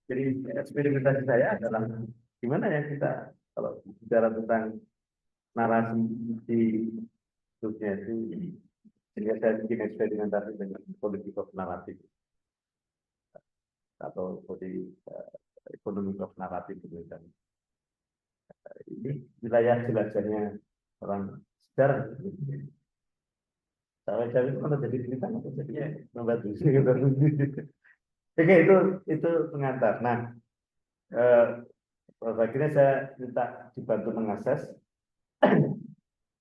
Jadi eksperimentasi saya adalah gimana ya kita kalau bicara tentang narasi di hidupnya itu, sehingga saya bikin eksperimentasi dengan politik of naratif atau ekonomi of naratif gitu kan. Ini wilayah jelajahnya orang sejarah. Cawe-cawe itu kalau jadi cerita atau jadinya membantu sih gitu. Oke, itu pengantar. Nah, akhirnya saya minta dibantu mengakses.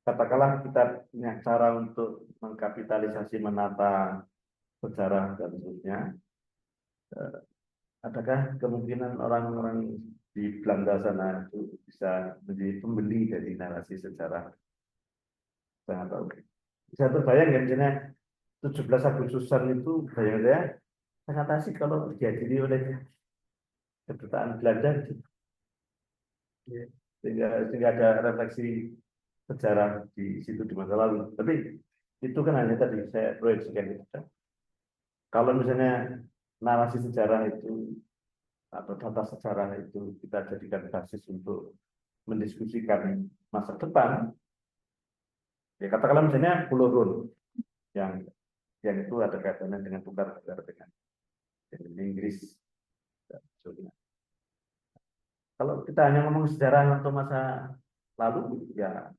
Katakanlah kita punya cara untuk mengkapitalisasi menata sejarah dan seterusnya. Adakah kemungkinan orang-orang di Belanda sana itu bisa menjadi pembeli dari narasi sejarah? Saya nggak tahu. Bisa terbayang ya, misalnya 17 Agustusan itu, bayang saya sangat asik kalau dihadiri oleh kedutaan Belanda, sehingga ada refleksi sejarah di situ di masa lalu. Tapi itu kan hanya tadi saya proyeksikan itu. Kalau misalnya narasi sejarah itu atau data sejarah itu kita jadikan basis untuk mendiskusikan masa depan, ya katakanlah misalnya Pulau Run yang itu ada kaitannya dengan tukar-tukar dengan Inggris dan sebagainya. Kalau kita hanya ngomong sejarah untuk masa lalu, ya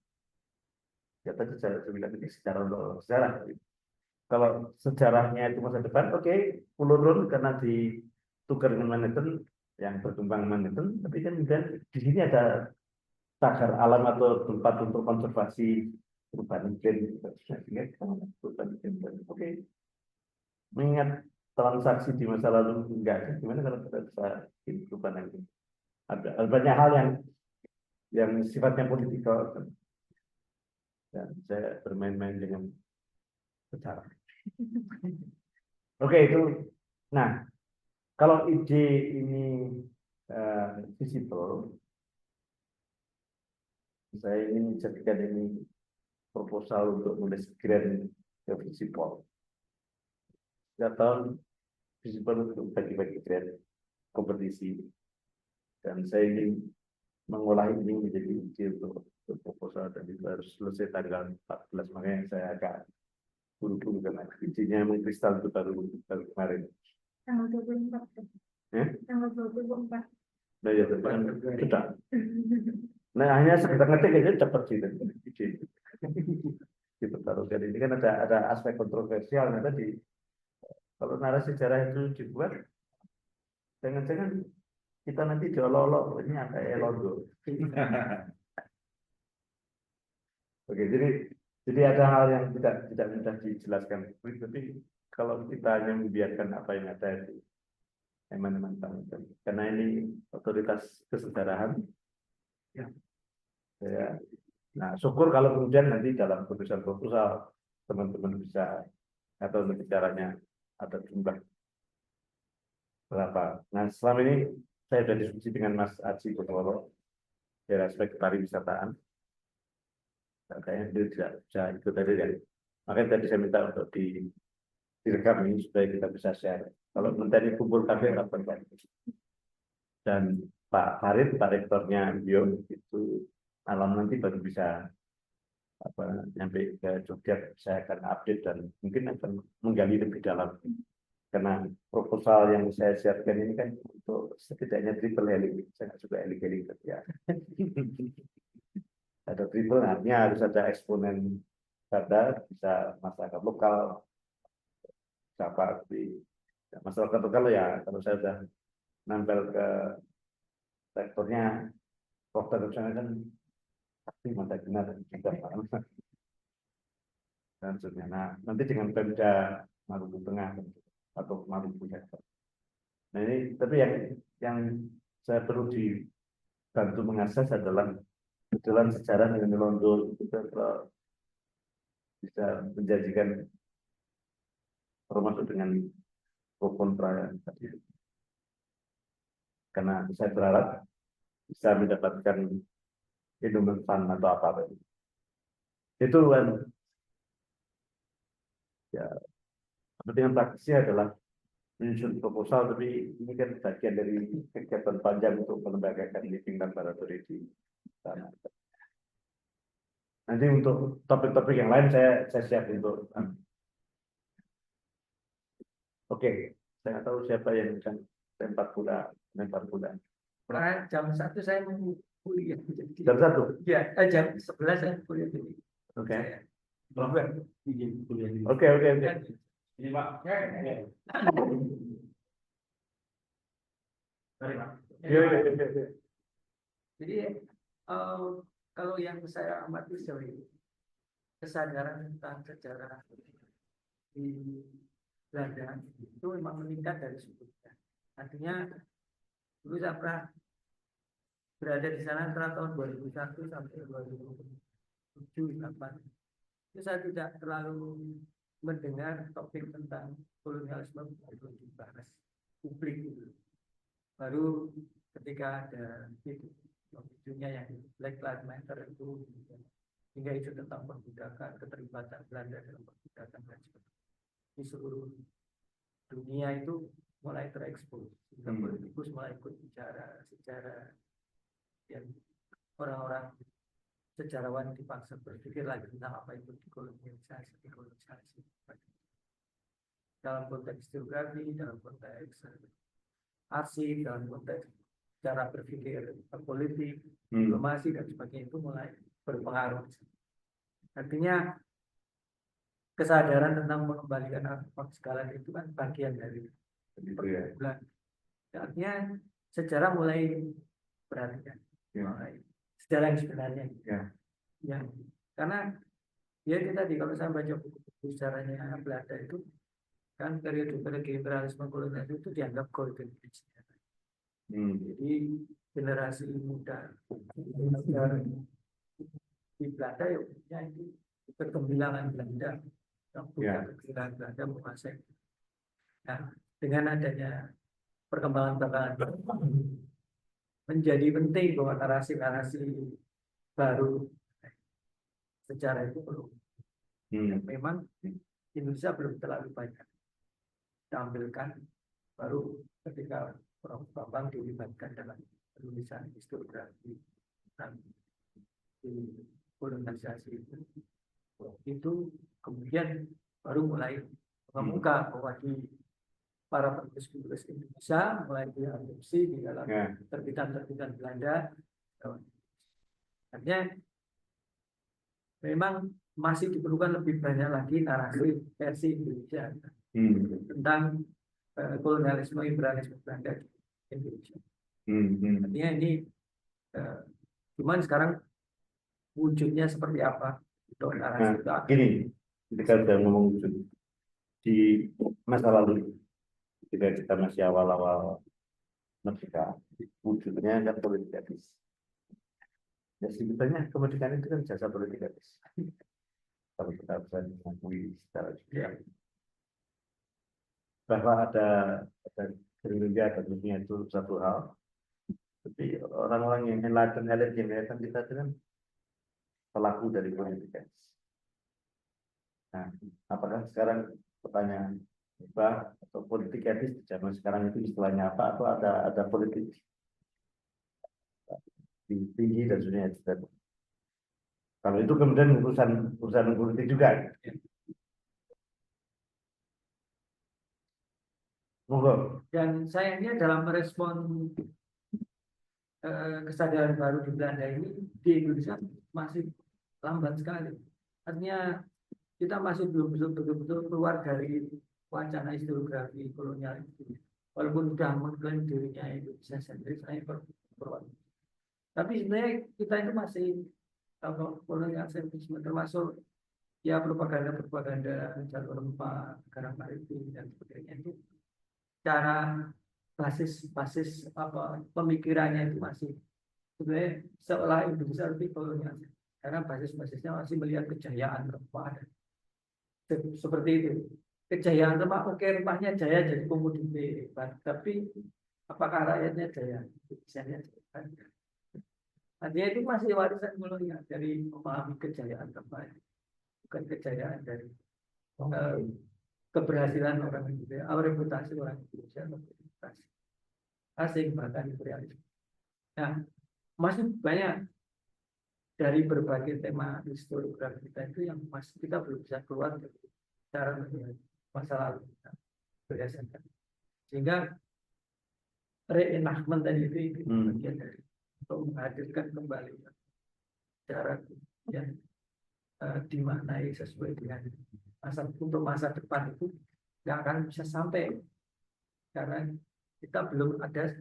tadi saya bilang ini sejarah untuk sejarah. Kalau sejarahnya itu masa depan, oke, Pulau Run karena ditukar dengan Manhattan yang berkembang Manhattan, tapi kan kemudian di sini ada cagar alam atau tempat untuk konservasi perubahan iklim, sehingga kita perubahan iklim. Oke, mengingat transaksi di masa lalu enggak ada, gimana kalau kita bisa bikin perubahan iklim? Ada banyak hal yang sifatnya politikal, dan saya bermain-main dengan sejarah. Oke, itu. Nah, kalau ide ini visible, saya ingin menjadikan ini proposal untuk menulis grant ke visible. Setiap tahun visible untuk bagi-bagi grant kompetisi, dan saya ingin mengolah ini menjadi ide untuk proposal, dan itu harus selesai tanggal 14, makanya saya agak buru-buru karena idenya mengkristal itu baru kemarin. Tanggal 24. Tanggal 24. Nah, ya, sudah. Nah, hanya sekedar ngetik aja cepat sih ide. Gitu, taruh ini kan ada aspek kontroversialnya tadi. Kalau narasi sejarah itu dibuat, jangan-jangan kita nanti diolok-olok ini ada elondo. Oke, jadi ada hal yang tidak mudah dijelaskan. Tapi kalau kita hanya membiarkan apa yang ada itu, teman-teman, karena ini otoritas kesejarahan, ya. Nah, syukur kalau kemudian nanti dalam proposal teman-teman bisa atau caranya ada jumlah berapa. Nah, selama ini saya sudah diskusi dengan Mas Aji Kotoro dari aspek pariwisataan. Kayaknya dia tidak bisa ikut tadi ya. Makanya tadi saya minta untuk direkam ini supaya kita bisa share. Kalau nanti kumpul kafe kapan Pak? Dan Pak Farid, Pak Rektornya Bio itu malam nanti baru bisa nyampe ke Jogja, saya akan update dan mungkin akan menggali lebih dalam, karena proposal yang saya siapkan ini kan untuk setidaknya triple helix, saya nggak suka helix ya. Ada triple, artinya harus ada eksponen data, bisa masyarakat lokal, siapa di masyarakat lokal ya. Kalau saya sudah nempel ke sektornya, dokter sana kan pasti mata benar juga dan sebagainya. Nah, nanti dengan Pemda Maluku Tengah atau Maluku ya. Nah ini, tapi yang saya perlu dibantu mengakses adalah jalan sejarah dengan Londo itu bisa menjanjikan termasuk dengan pro kontra tadi. Karena saya berharap bisa mendapatkan endowment fund atau apa itu kan ya. Kepentingan praktisnya adalah menyusun proposal, tapi ini kan bagian dari kegiatan panjang untuk melembagakan living laboratory di sana. Nanti untuk topik-topik yang lain saya siap untuk. Oke, saya nggak tahu siapa yang akan lempar bola. Karena jam 1 saya mau kuliah. Jam 1? Ya, jam 11 saya kuliah jadi. Oke. Kuliah. Oke. Ini Pak. Mari, Pak. Iya. Iya. Jadi kalau yang saya amati sejauh ini, kesadaran tentang sejarah di Belanda itu memang meningkat dari sebelumnya. Artinya dulu saya pernah berada di sana antara tahun 2001 sampai 2007-2008. Itu saya tidak terlalu mendengar topik tentang kolonialisme belum dibahas publik itu. Baru ketika ada dunia yang Black Lives Matter itu, hingga isu tentang perbudakan, keterlibatan Belanda dalam perbudakan dan sebagainya di seluruh dunia itu mulai terekspos. Politikus mulai ikut bicara sejarah, dan orang-orang sejarawan dipaksa berpikir lagi tentang apa itu dekolonisasi. Dalam konteks geografi, dalam konteks arsip, dalam konteks cara berpikir politik, diplomasi dan sebagainya itu mulai berpengaruh. Artinya kesadaran tentang mengembalikan artefak segala itu kan bagian dari perkumpulan. Artinya sejarah mulai perhatikan, mulai sejarah yang sebenarnya. Ya, karena ya itu tadi kalau saya baca buku sejarahnya Belanda itu kan periode imperialisme kolonial itu dianggap golden age. Jadi generasi muda di Belanda ya punya itu kegemilangan Belanda. Yang punya kegemilangan Belanda menguasai. Nah, dengan adanya perkembangan menjadi penting bahwa narasi-narasi baru sejarah itu perlu. Memang Indonesia belum terlalu banyak tampilkan, baru ketika Prof. Bambang dilibatkan dalam penulisan historiografi dan kolonialisasi itu kemudian baru mulai mengemuka bahwa di para penulis Indonesia mulai diadopsi di dalam terbitan-terbitan Belanda. Artinya memang masih diperlukan lebih banyak lagi narasi versi Indonesia tentang kolonialisme imperialisme Belanda di Indonesia. Artinya ini cuman sekarang wujudnya seperti apa untuk narasi itu. Gini, ketika kita ngomong wujud di masa lalu, ketika kita masih awal-awal merdeka, wujudnya kan politik etis. Ya sebetulnya kemerdekaan itu kan jasa politik etis. Kalau kita bisa mengakui secara jujur. Bahwa ada gerilya dan dunia itu satu hal, tapi orang-orang yang enlightened elit generation kita itu kan pelaku dari politik. Nah, apakah sekarang pertanyaan apa atau politik etis zaman sekarang itu istilahnya apa, atau ada politik tinggi dan dunia etis? Kalau itu kemudian urusan politik juga. Monggo. Dan sayangnya dalam merespon kesadaran baru di Belanda ini di Indonesia masih lambat sekali. Artinya kita masih belum betul-betul keluar dari wacana historiografi kolonial itu. Walaupun sudah mengklaim dirinya Indonesia sentris, tapi sebenarnya kita itu masih kolonial sentrisme, termasuk ya propaganda jalur rempah, negara maritim dan sebagainya itu. Cara basis apa pemikirannya itu masih sebenarnya seolah Indonesia lebih kolonial karena basisnya masih melihat kejayaan rempah seperti itu. Kejayaan rempah, oke, rempahnya jaya jadi komoditi, tapi apakah rakyatnya jaya? Artinya itu masih warisan kolonial dari memahami kejayaan rempah, bukan kejayaan dari keberhasilan orang Indonesia, reputasi orang Indonesia, reputasi asing bahkan imperialisme. Nah, masih banyak dari berbagai tema historiografi kita itu yang masih kita belum bisa keluar dari cara melihat masa lalu kita berdasarkan. Sehingga reenactment tadi itu bagian dari untuk menghadirkan kembali cara yang dimaknai sesuai dengan untuk masa depan itu nggak akan bisa sampai karena kita belum ada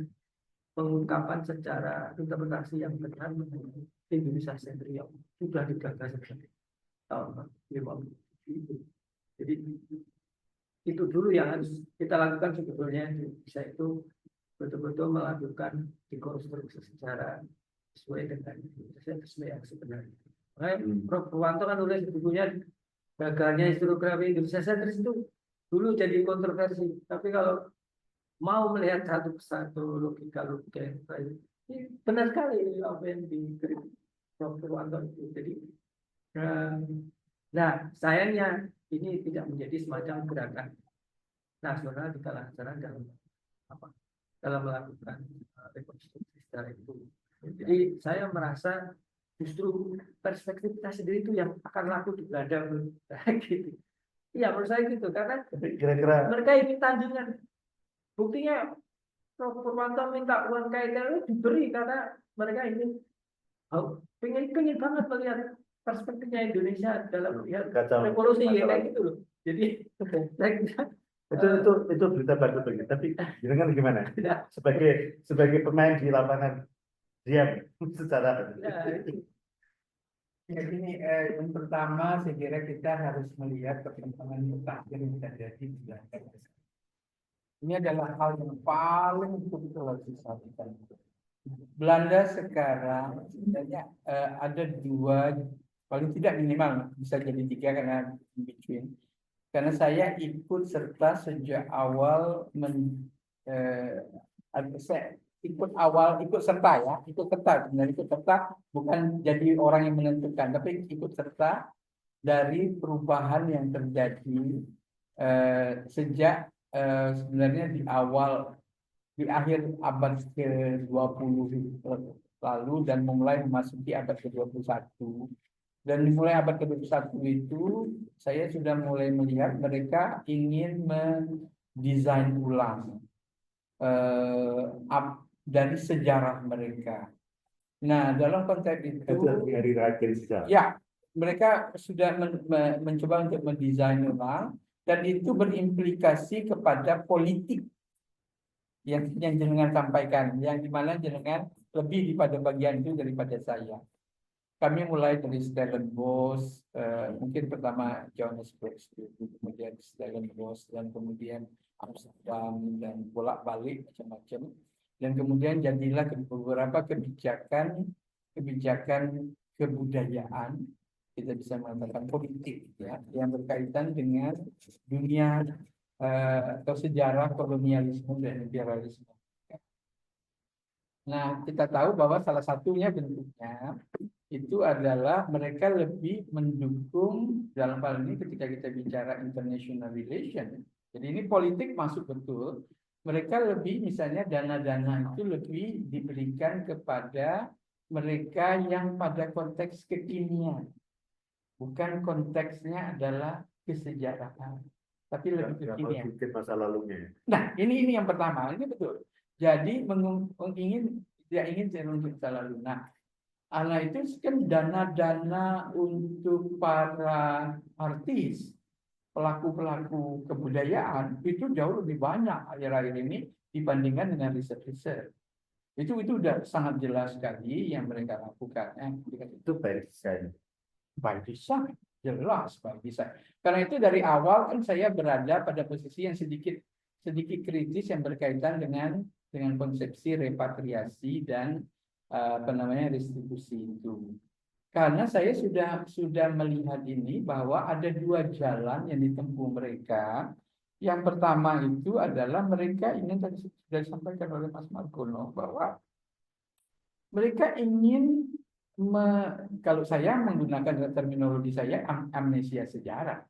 pengungkapan secara interpretasi yang benar mengenai Indonesia sentral sudah digagas sejak tahun 50 itu. Jadi itu dulu yang harus kita lakukan sebetulnya bisa itu betul-betul melakukan dekonstruksi secara sesuai dengan sesuai yang sebenarnya. Makanya Prof. Purwanto kan nulis bukunya gagalnya historiografi Indonesia sentris itu dulu jadi kontroversi. Tapi kalau mau melihat satu persatu logika yang baik, benar sekali apa yang dikritik Prof. Purwanto itu. Jadi, nah sayangnya ini tidak menjadi semacam gerakan nasional di kalangan sana dalam melakukan rekonstruksi secara itu. Jadi saya merasa justru perspektif kita sendiri itu yang akan laku di Belanda gitu. Iya menurut saya gitu karena kira-kira mereka ini tandingan. Buktinya Prof. Purwanto minta uang KTL diberi karena mereka ini pengen banget melihat perspektifnya Indonesia dalam melihat revolusi kayak gitu loh. Jadi itu berita bagus bagi. Tapi jangan gimana? Sebagai pemain di lapangan diam secara. Ya, ini yang pertama saya kira kita harus melihat perkembangan mutakhir yang terjadi di Belanda. Ini adalah hal yang paling betul-betul harus disampaikan. Belanda sekarang sebenarnya ada dua, paling tidak minimal bisa jadi tiga karena in between. Karena saya ikut serta sejak awal ikut serta ya, ikut serta sebenarnya ikut serta bukan jadi orang yang menentukan, tapi ikut serta dari perubahan yang terjadi sejak sebenarnya di akhir abad ke-20 lalu dan mulai memasuki abad ke-21. Dan mulai abad ke-21 itu saya sudah mulai melihat mereka ingin mendesain ulang dari sejarah mereka. Nah, dalam konteks itu ya, mereka sudah mencoba untuk mendesain ulang dan itu berimplikasi kepada politik yang jenengan sampaikan, yang dimana jenengan lebih pada bagian itu daripada saya. Kami mulai dari Stellenbosch, mungkin pertama Johannesburg, kemudian Stellenbosch, dan kemudian Amsterdam, dan bolak-balik macam-macam. Dan kemudian jadilah beberapa kebijakan kebudayaan, kita bisa mengatakan politik, ya, yang berkaitan dengan dunia atau sejarah kolonialisme dan imperialisme. Nah, kita tahu bahwa salah satunya bentuknya itu adalah mereka lebih mendukung dalam hal ini ketika kita bicara international relation. Jadi ini politik masuk betul. Mereka lebih misalnya dana-dana itu lebih diberikan kepada mereka yang pada konteks kekinian. Bukan konteksnya adalah kesejarahan, tapi lebih kekinian. Masa lalunya. Nah, ini yang pertama, ini betul. Jadi tidak ingin menunjuk masa lalu. Nah, itu kan dana-dana untuk para artis, pelaku-pelaku kebudayaan itu jauh lebih banyak akhir-akhir ini dibandingkan dengan riset-riset. Itu udah sangat jelas sekali yang mereka lakukan. Itu baik desain. By design, jelas by design. Karena itu dari awal kan saya berada pada posisi yang sedikit kritis yang berkaitan dengan konsepsi repatriasi dan restitusi itu. Karena saya sudah melihat ini bahwa ada dua jalan yang ditempuh mereka. Yang pertama itu adalah mereka ingin, tadi sudah disampaikan oleh Mas Margono, bahwa mereka ingin kalau saya menggunakan terminologi saya amnesia sejarah.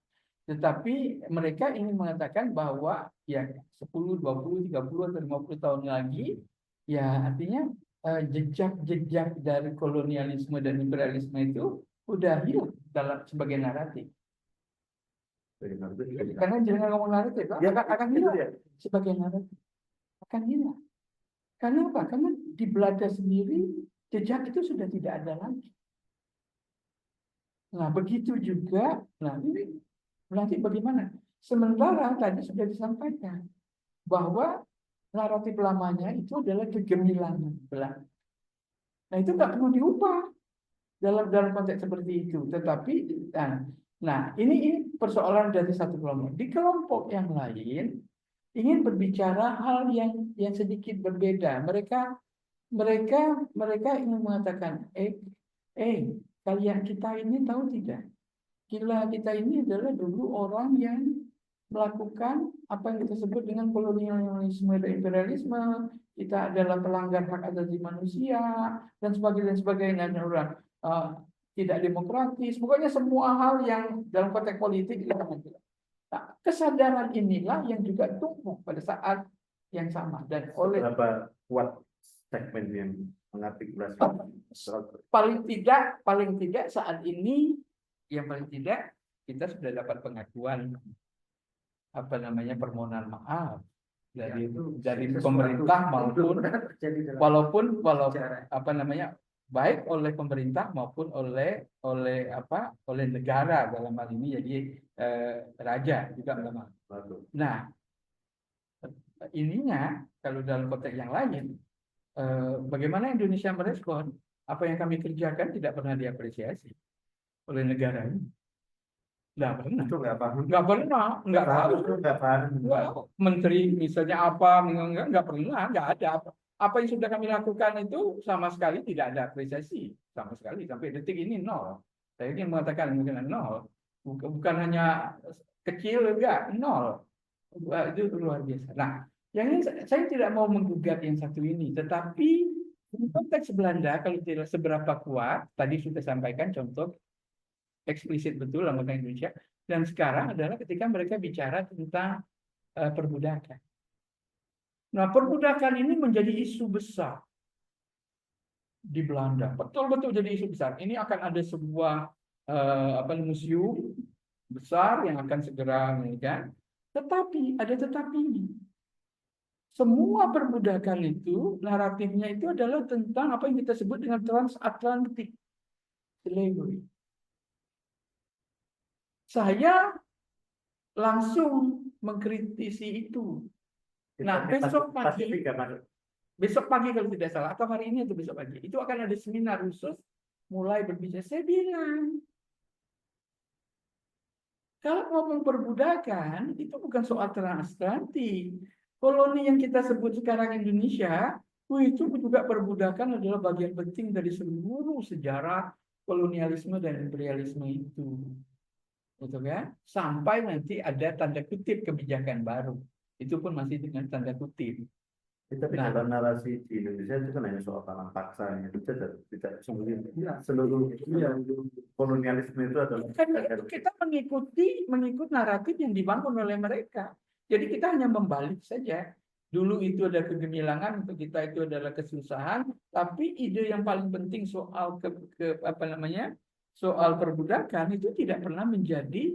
Tetapi mereka ingin mengatakan bahwa ya 10, 20, 30 atau 50 tahun lagi, ya artinya jejak-jejak dari kolonialisme dan imperialisme itu udah hilang dalam sebagai naratif. Karena jangan ngomong naratif, Ya, akan itu hilang dia. sebagai naratif. Akan hilang. Karena apa? Karena di Belanda sendiri jejak itu sudah tidak ada lagi. Nah, begitu juga, nah ini nanti bagaimana? Sementara tadi sudah disampaikan bahwa naratif lamanya itu adalah kegemilangan Belanda. Nah, itu nggak perlu diubah dalam konteks seperti itu. Tetapi, nah ini persoalan dari satu kelompok. Di kelompok yang lain ingin berbicara hal yang sedikit berbeda. Mereka ingin mengatakan, kalian kita ini tahu tidak? Kita ini adalah dulu orang yang melakukan apa yang kita sebut dengan kolonialisme dan imperialisme. Kita adalah pelanggar hak asasi manusia dan sebagainya. Dan orang tidak demokratis. Pokoknya semua hal yang dalam konteks politik kita mengerti. Nah, kesadaran inilah yang juga tumbuh pada saat yang sama dan oleh Berapa kuat segmen yang mengartikulasi paling tidak saat ini yang paling tidak kita sudah dapat pengakuan apa namanya permohonan maaf dari pemerintah walaupun apa namanya baik oleh pemerintah maupun oleh negara dalam hal ini jadi raja juga memang. Nah, ininya kalau dalam konteks yang lain bagaimana Indonesia merespon apa yang kami kerjakan tidak pernah diapresiasi oleh negara ini. Nggak pernah. Itu nggak paham. Nggak paham. Menteri misalnya apa, nggak pernah, nggak ada. Apa yang sudah kami lakukan itu sama sekali tidak ada apresiasi. Sama sekali. Sampai detik ini nol. Saya ingin mengatakan mungkin nol. Bukan hanya kecil, enggak, nol. Itu luar biasa. Nah, yang ini saya tidak mau menggugat yang satu ini. Tetapi konteks Belanda kalau tidak seberapa kuat, tadi sudah sampaikan contoh eksplisit betul dalam konteks Indonesia. Dan sekarang adalah ketika mereka bicara tentang perbudakan. Nah, perbudakan ini menjadi isu besar di Belanda. Betul-betul jadi isu besar. Ini akan ada sebuah museum besar yang akan segera kan. Tetapi ada tetapinya. Semua perbudakan itu naratifnya itu adalah tentang apa yang kita sebut dengan transatlantic slavery. Saya langsung mengkritisi itu. Nah, besok pagi kalau tidak salah, atau hari ini atau besok pagi, itu akan ada seminar khusus mulai berbicara. Saya bilang, kalau ngomong perbudakan, itu bukan soal transatlantik. Koloni yang kita sebut sekarang Indonesia, itu juga perbudakan adalah bagian penting dari seluruh sejarah kolonialisme dan imperialisme itu. Betul kan? Sampai nanti ada tanda kutip kebijakan baru. Itu pun masih dengan tanda kutip. Tapi dalam narasi di Indonesia itu kan hanya soal tanam paksa, itu tidak seluruh kolonialisme itu adalah kita mengikut naratif yang dibangun oleh mereka. Jadi kita hanya membalik saja. Dulu itu ada kegemilangan, untuk kita itu adalah kesusahan, tapi ide yang paling penting soal soal perbudakan itu tidak pernah menjadi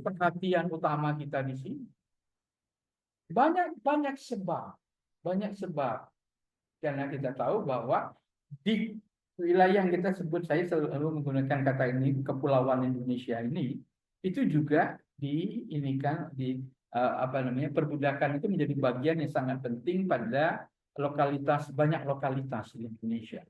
perhatian utama kita di sini. Banyak sebab karena kita tahu bahwa di wilayah yang kita sebut, saya selalu menggunakan kata ini, kepulauan Indonesia ini, itu juga perbudakan itu menjadi bagian yang sangat penting pada banyak lokalitas di Indonesia.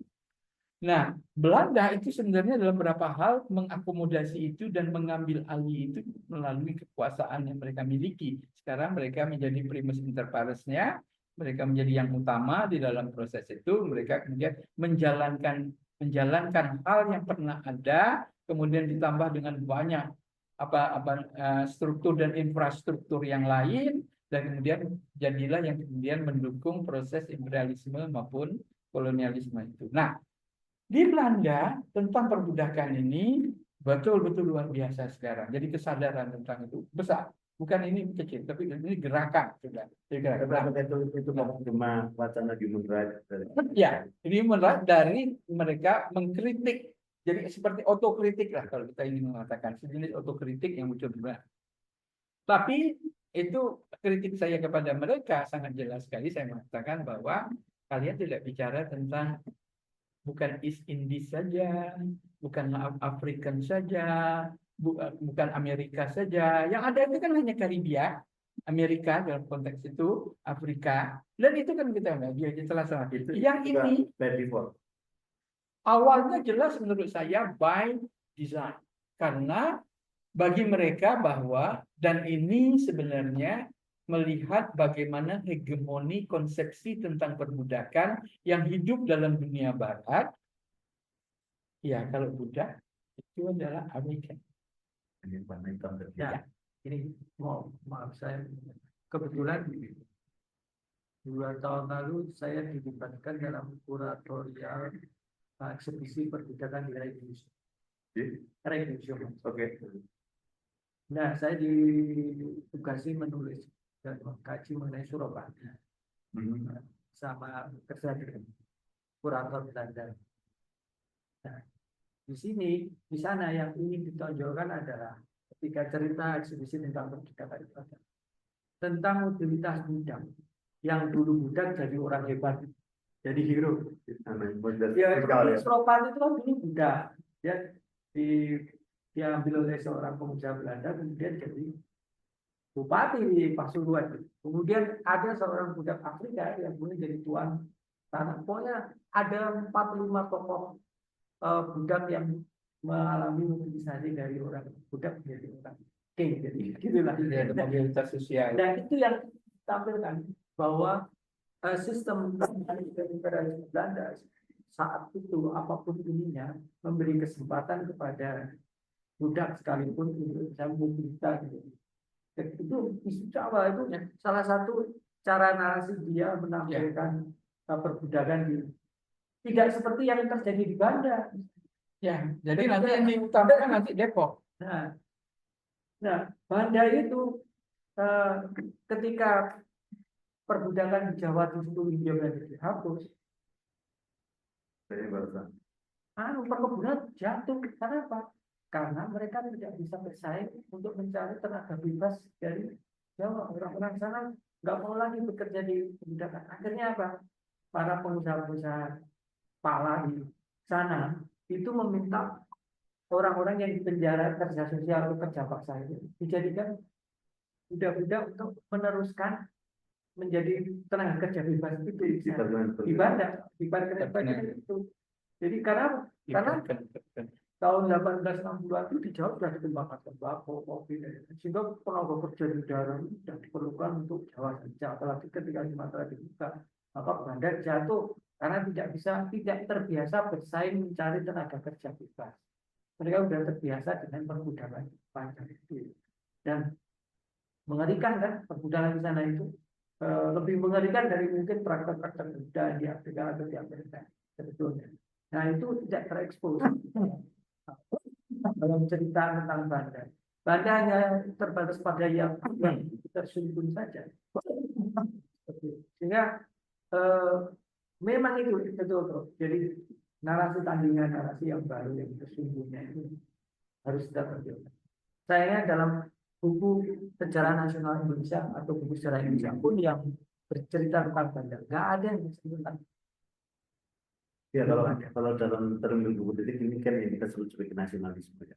Nah, Belanda itu sebenarnya dalam beberapa hal mengakomodasi itu dan mengambil alih itu melalui kekuasaan yang mereka miliki. Sekarang mereka menjadi primus inter pares-nya, mereka menjadi yang utama di dalam proses itu. Mereka kemudian menjalankan hal yang pernah ada, kemudian ditambah dengan banyak struktur dan infrastruktur yang lain, dan kemudian jadilah yang kemudian mendukung proses imperialisme maupun kolonialisme itu. Nah, di Belanda tentang perbudakan ini Betul-betul luar biasa sekarang. Jadi kesadaran tentang itu besar. Bukan ini kecil, tapi ini gerakan sudah. Jadi gerakan. Tapi apakah itu cuma wacana human rights dari Ya, ini menurut dari mereka mengkritik. Jadi seperti otokritik lah kalau kita ingin mengatakan sejenis otokritik yang muncul di mana. Tapi itu kritik saya kepada mereka sangat jelas sekali. Saya mengatakan bahwa kalian tidak bicara tentang bukan East Indies saja, bukan African saja, bukan Amerika saja. Yang ada itu kan hanya Karibia, Amerika dalam konteks itu, Afrika, dan itu kan kita lihat dia jelas sama. itu Yang juga ini by default. awalnya jelas menurut saya by design, karena bagi mereka bahwa dan ini sebenarnya melihat bagaimana hegemoni konsepsi tentang perbudakan yang hidup dalam dunia barat. Ya, kalau budak itu adalah Amerika. Ini warna hitam dan Ya, ini maaf saya kebetulan 2 tahun lalu saya dilibatkan dalam kuratorial eksebisi perbudakan di Indonesia. Oke. Nah, saya ditugasi menulis dan mengkaji mengenai Surabaya sama kerja dengan kurator Belanda. Nah, di sana yang ingin ditonjolkan adalah ketika cerita eksebisi tentang perbudakan itu ada tentang mobilitas budak yang dulu budak jadi orang hebat, jadi hero. Ya, Surabaya itu kan dulu budak, ya diambil oleh seorang pemuda Belanda kemudian jadi bupati di Pasuruan. Kemudian ada seorang budak Afrika yang kemudian jadi tuan tanah. Pokoknya ada 4-5 tokoh budak yang mengalami mobilisasi dari orang budak menjadi orang king, jadi gitulah. Ada mobilitas sosial. Dan itu yang ditampilkan bahwa sistem imperialisme Belanda saat itu apapun ininya memberi kesempatan kepada budak sekalipun untuk bisa mobilitas. Itu isu Jawa itu salah satu cara narasi dia menampilkan perbudakan di tidak seperti yang terjadi di Banda. Ya, jadi nanti yang diutamakan nanti Depok. Nah, Banda itu ketika perbudakan di Jawa itu India Belanda dihapus, perkebunan jatuh. Karena apa? Karena mereka tidak bisa bersaing untuk mencari tenaga bebas dari Jawa. Orang-orang sana nggak mau lagi bekerja di perbudakan. Akhirnya apa? Para pengusaha-pengusaha pala di sana itu meminta orang-orang yang dipenjara kerja sosial atau kerja paksa itu dijadikan budak-budak untuk meneruskan menjadi tenaga kerja bebas itu di Banda, di Banda itu. Jadi karena tahun 1860-an itu di Jawa sudah dikembangkan tembakau, kopi, sehingga tenaga kerja di daerah itu sudah diperlukan untuk Jawa saja. Apalagi ketika Sumatera dibuka, maka Banda jatuh karena tidak terbiasa bersaing mencari tenaga kerja bebas. Mereka sudah terbiasa dengan perbudakan panjang itu. Dan mengerikan kan perbudakan di sana itu lebih mengerikan dari mungkin praktek-praktek budaya di Afrika atau di Amerika sebetulnya. Nah itu tidak terekspos dalam cerita tentang Banda. Banda hanya terbatas pada yang tersembunyi saja. Sehingga memang itu betul. Jadi narasi tandingan, narasi yang baru yang sesungguhnya itu harus kita perjuangkan. Sayangnya dalam buku Sejarah Nasional Indonesia atau buku sejarah Indonesia pun yang bercerita tentang Banda, nggak ada yang bercerita tentang. Ya kalau dalam terminologi politik ini kan yang kita sebut sebagai nasionalisme ya.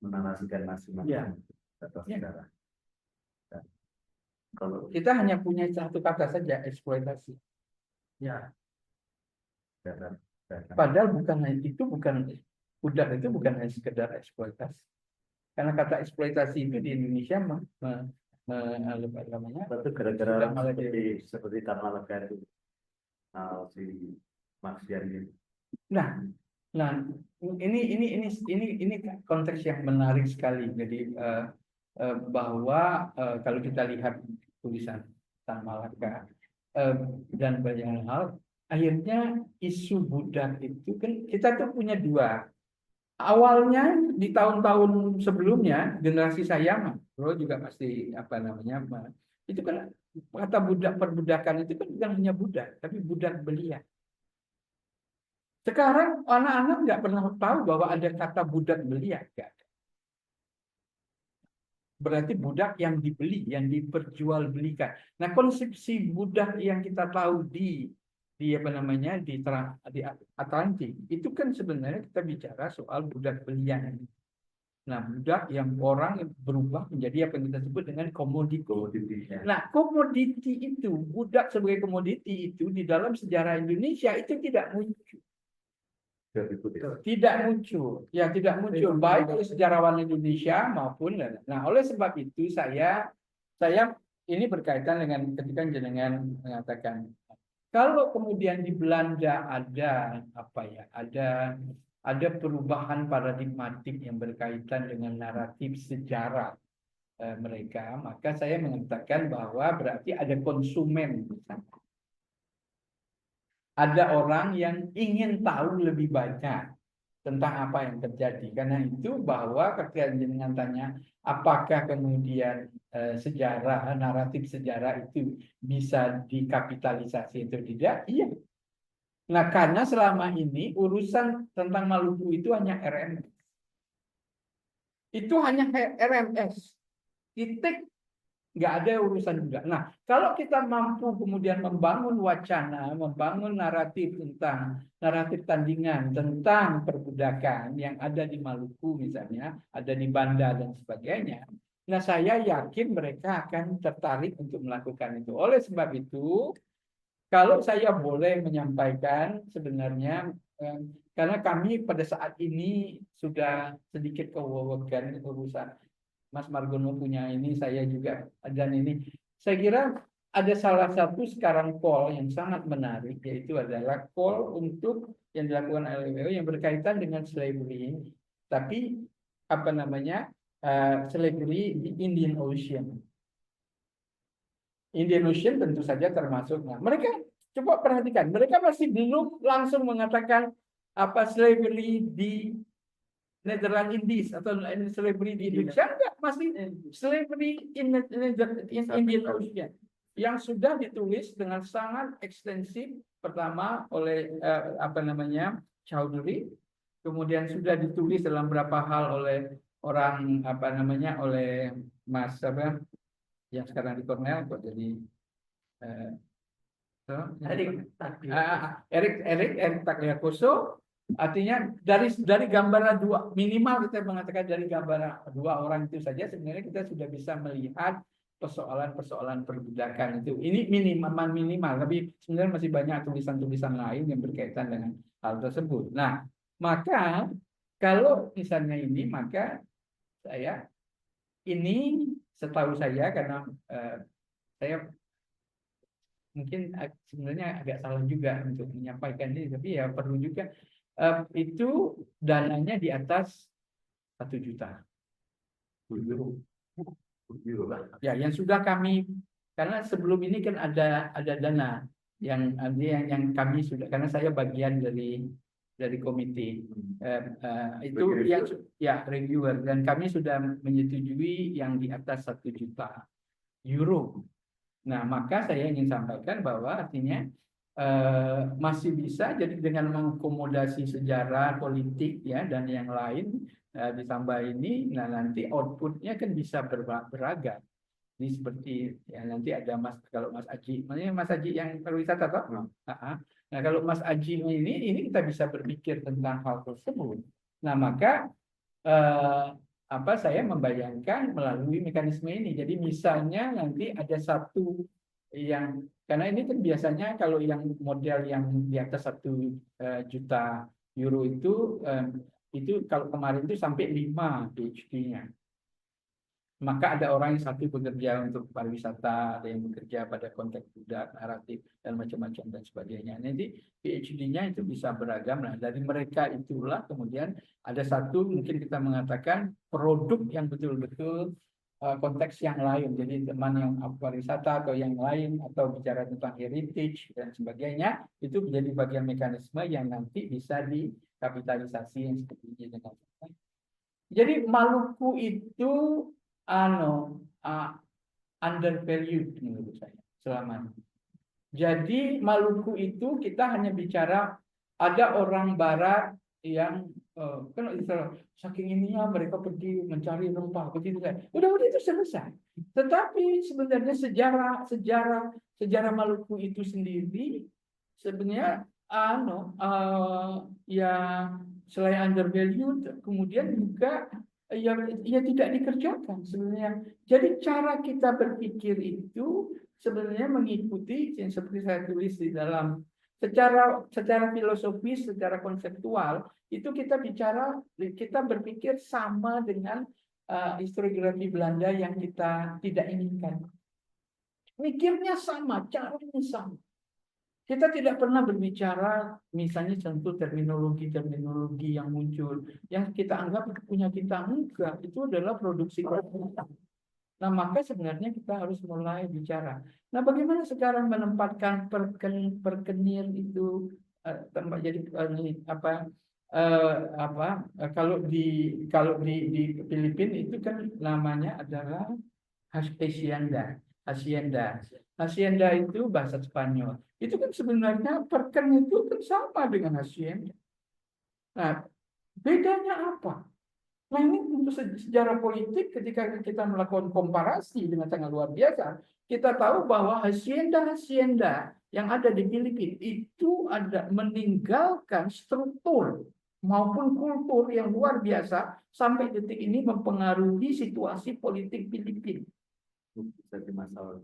Menarasikan nasionalisme atau sejarah. Kalau kita hanya punya satu kata saja, eksploitasi. Ya. Padahal bukan budak itu bukan hanya sekedar eksploitasi. Karena kata eksploitasi itu di Indonesia itu gara-gara seperti Tamalaka itu si Maksian ini. Nah, ini konteks yang menarik sekali. Jadi bahwa kalau kita lihat tulisan Tamalaka dan banyak hal, akhirnya isu budak itu kan kita tuh punya dua awalnya di tahun-tahun sebelumnya generasi saya, bro juga pasti apa namanya, itu kan kata budak perbudakan itu kan bukan hanya budak, tapi budak belia. Sekarang anak-anak nggak pernah tahu bahwa ada kata budak belia, nggak ada. Berarti budak yang dibeli, yang diperjualbelikan. Nah, konsepsi budak yang kita tahu di apa namanya di Atlantik itu kan sebenarnya kita bicara soal budak belian. Nah, budak yang orang berubah menjadi apa yang kita sebut dengan komoditi. Nah, komoditi itu, budak sebagai komoditi itu di dalam sejarah Indonesia itu tidak muncul. Tidak muncul, ya tidak muncul baik oleh sejarawan Indonesia maupun. Nah, oleh sebab itu saya ini berkaitan dengan ketika jenengan mengatakan kalau kemudian di Belanda ada apa ya, ada perubahan paradigmatik yang berkaitan dengan naratif sejarah mereka, maka saya mengatakan bahwa berarti ada konsumen. Ada orang yang ingin tahu lebih banyak tentang apa yang terjadi. Karena itu bahwa ketika jenengan tanya apakah kemudian sejarah, naratif sejarah itu bisa dikapitalisasi atau tidak, iya. Nah, karena selama ini urusan tentang Maluku itu hanya RMS. Itu hanya RMS. Titik. Nggak ada urusan juga. Nah, kalau kita mampu kemudian membangun wacana, membangun naratif tandingan tentang perbudakan yang ada di Maluku misalnya, ada di Banda dan sebagainya. Nah, saya yakin mereka akan tertarik untuk melakukan itu. Oleh sebab itu, kalau saya boleh menyampaikan sebenarnya, karena kami pada saat ini sudah sedikit kewewengan urusan. Mas Margono punya ini, saya juga, dan ini. Saya kira ada salah satu sekarang call yang sangat menarik, yaitu adalah call untuk yang dilakukan oleh WHO yang berkaitan dengan slavery, tapi apa namanya, slavery di Indian Ocean. Indian Ocean tentu saja termasuk. Nah, mereka coba perhatikan, mereka masih belum langsung mengatakan apa slavery di Netherlands Indies atau slavery di Indonesia, enggak, masih slavery in Indian Ocean yang sudah ditulis dengan sangat ekstensif, pertama oleh apa namanya Chowdhury, kemudian sudah ditulis dalam beberapa hal oleh orang apa namanya oleh Mas apa yang sekarang di Cornell kok jadi Eric Tagliacoso. Artinya dari gambaran dua, minimal kita mengatakan dari gambaran dua orang itu saja sebenarnya kita sudah bisa melihat persoalan-persoalan perbudakan itu. Ini minimal, tapi sebenarnya masih banyak tulisan-tulisan lain yang berkaitan dengan hal tersebut. Nah, maka kalau misalnya ini, maka saya ini setahu saya karena saya mungkin sebenarnya agak salah juga untuk menyampaikan ini, tapi ya perlu juga. Itu dananya di atas 1 juta euro. Ya, yang sudah kami, karena sebelum ini kan ada dana yang kami sudah, karena saya bagian dari komite itu yang ya reviewer, dan kami sudah menyetujui yang di atas 1 juta euro. Nah, maka saya ingin sampaikan bahwa artinya masih bisa, jadi dengan mengakomodasi sejarah politik ya dan yang lain ditambah ini, nah nanti outputnya kan bisa beragam. Ini seperti ya nanti ada kalau Mas Aji, maksudnya Mas Aji yang pariwisata toh? Nah, kalau Mas Aji ini kita bisa berpikir tentang hal tersebut. Nah, maka saya membayangkan melalui mekanisme ini. Jadi misalnya nanti ada satu yang, karena ini kan biasanya kalau yang model yang di atas 1 juta euro itu kalau kemarin itu sampai 5 PhD-nya. Maka ada orang yang satu bekerja untuk pariwisata, ada yang bekerja pada konteks budak, naratif, dan macam-macam dan sebagainya. Nanti PhD-nya itu bisa beragam. Nah, dari mereka itulah kemudian ada satu, mungkin kita mengatakan produk yang betul-betul konteks yang lain. Jadi teman yang pariwisata atau yang lain atau bicara tentang heritage dan sebagainya itu menjadi bagian mekanisme yang nanti bisa dikapitalisasi yang seperti ini dengan baik. Jadi Maluku itu undervalued menurut saya selama ini. Jadi Maluku itu kita hanya bicara ada orang Barat yang kan saking ininya mereka pergi mencari rempah begitu kan. Udah itu selesai. Tetapi sebenarnya sejarah Maluku itu sendiri sebenarnya ya selain undervalued kemudian juga ya tidak dikerjakan sebenarnya. Jadi cara kita berpikir itu sebenarnya mengikuti yang seperti saya tulis di dalam secara filosofis, secara konseptual itu kita berpikir sama dengan historiografi Belanda yang kita tidak inginkan. Mikirnya sama, caranya sama. Kita tidak pernah berbicara misalnya contoh terminologi yang muncul yang kita anggap punya kita enggak, itu adalah produksi kita. Nah, maka sebenarnya kita harus mulai bicara. Nah, bagaimana sekarang menempatkan perkenir itu jadi kalau di Filipina itu kan namanya adalah hacienda. Hacienda itu bahasa Spanyol. Itu kan sebenarnya perken itu kan sama dengan hacienda. Nah, bedanya apa? Nah, ini untuk sejarah politik ketika kita melakukan komparasi dengan sangat luar biasa, kita tahu bahwa hacienda yang ada di Filipina itu ada meninggalkan struktur maupun kultur yang luar biasa sampai detik ini mempengaruhi situasi politik Filipina.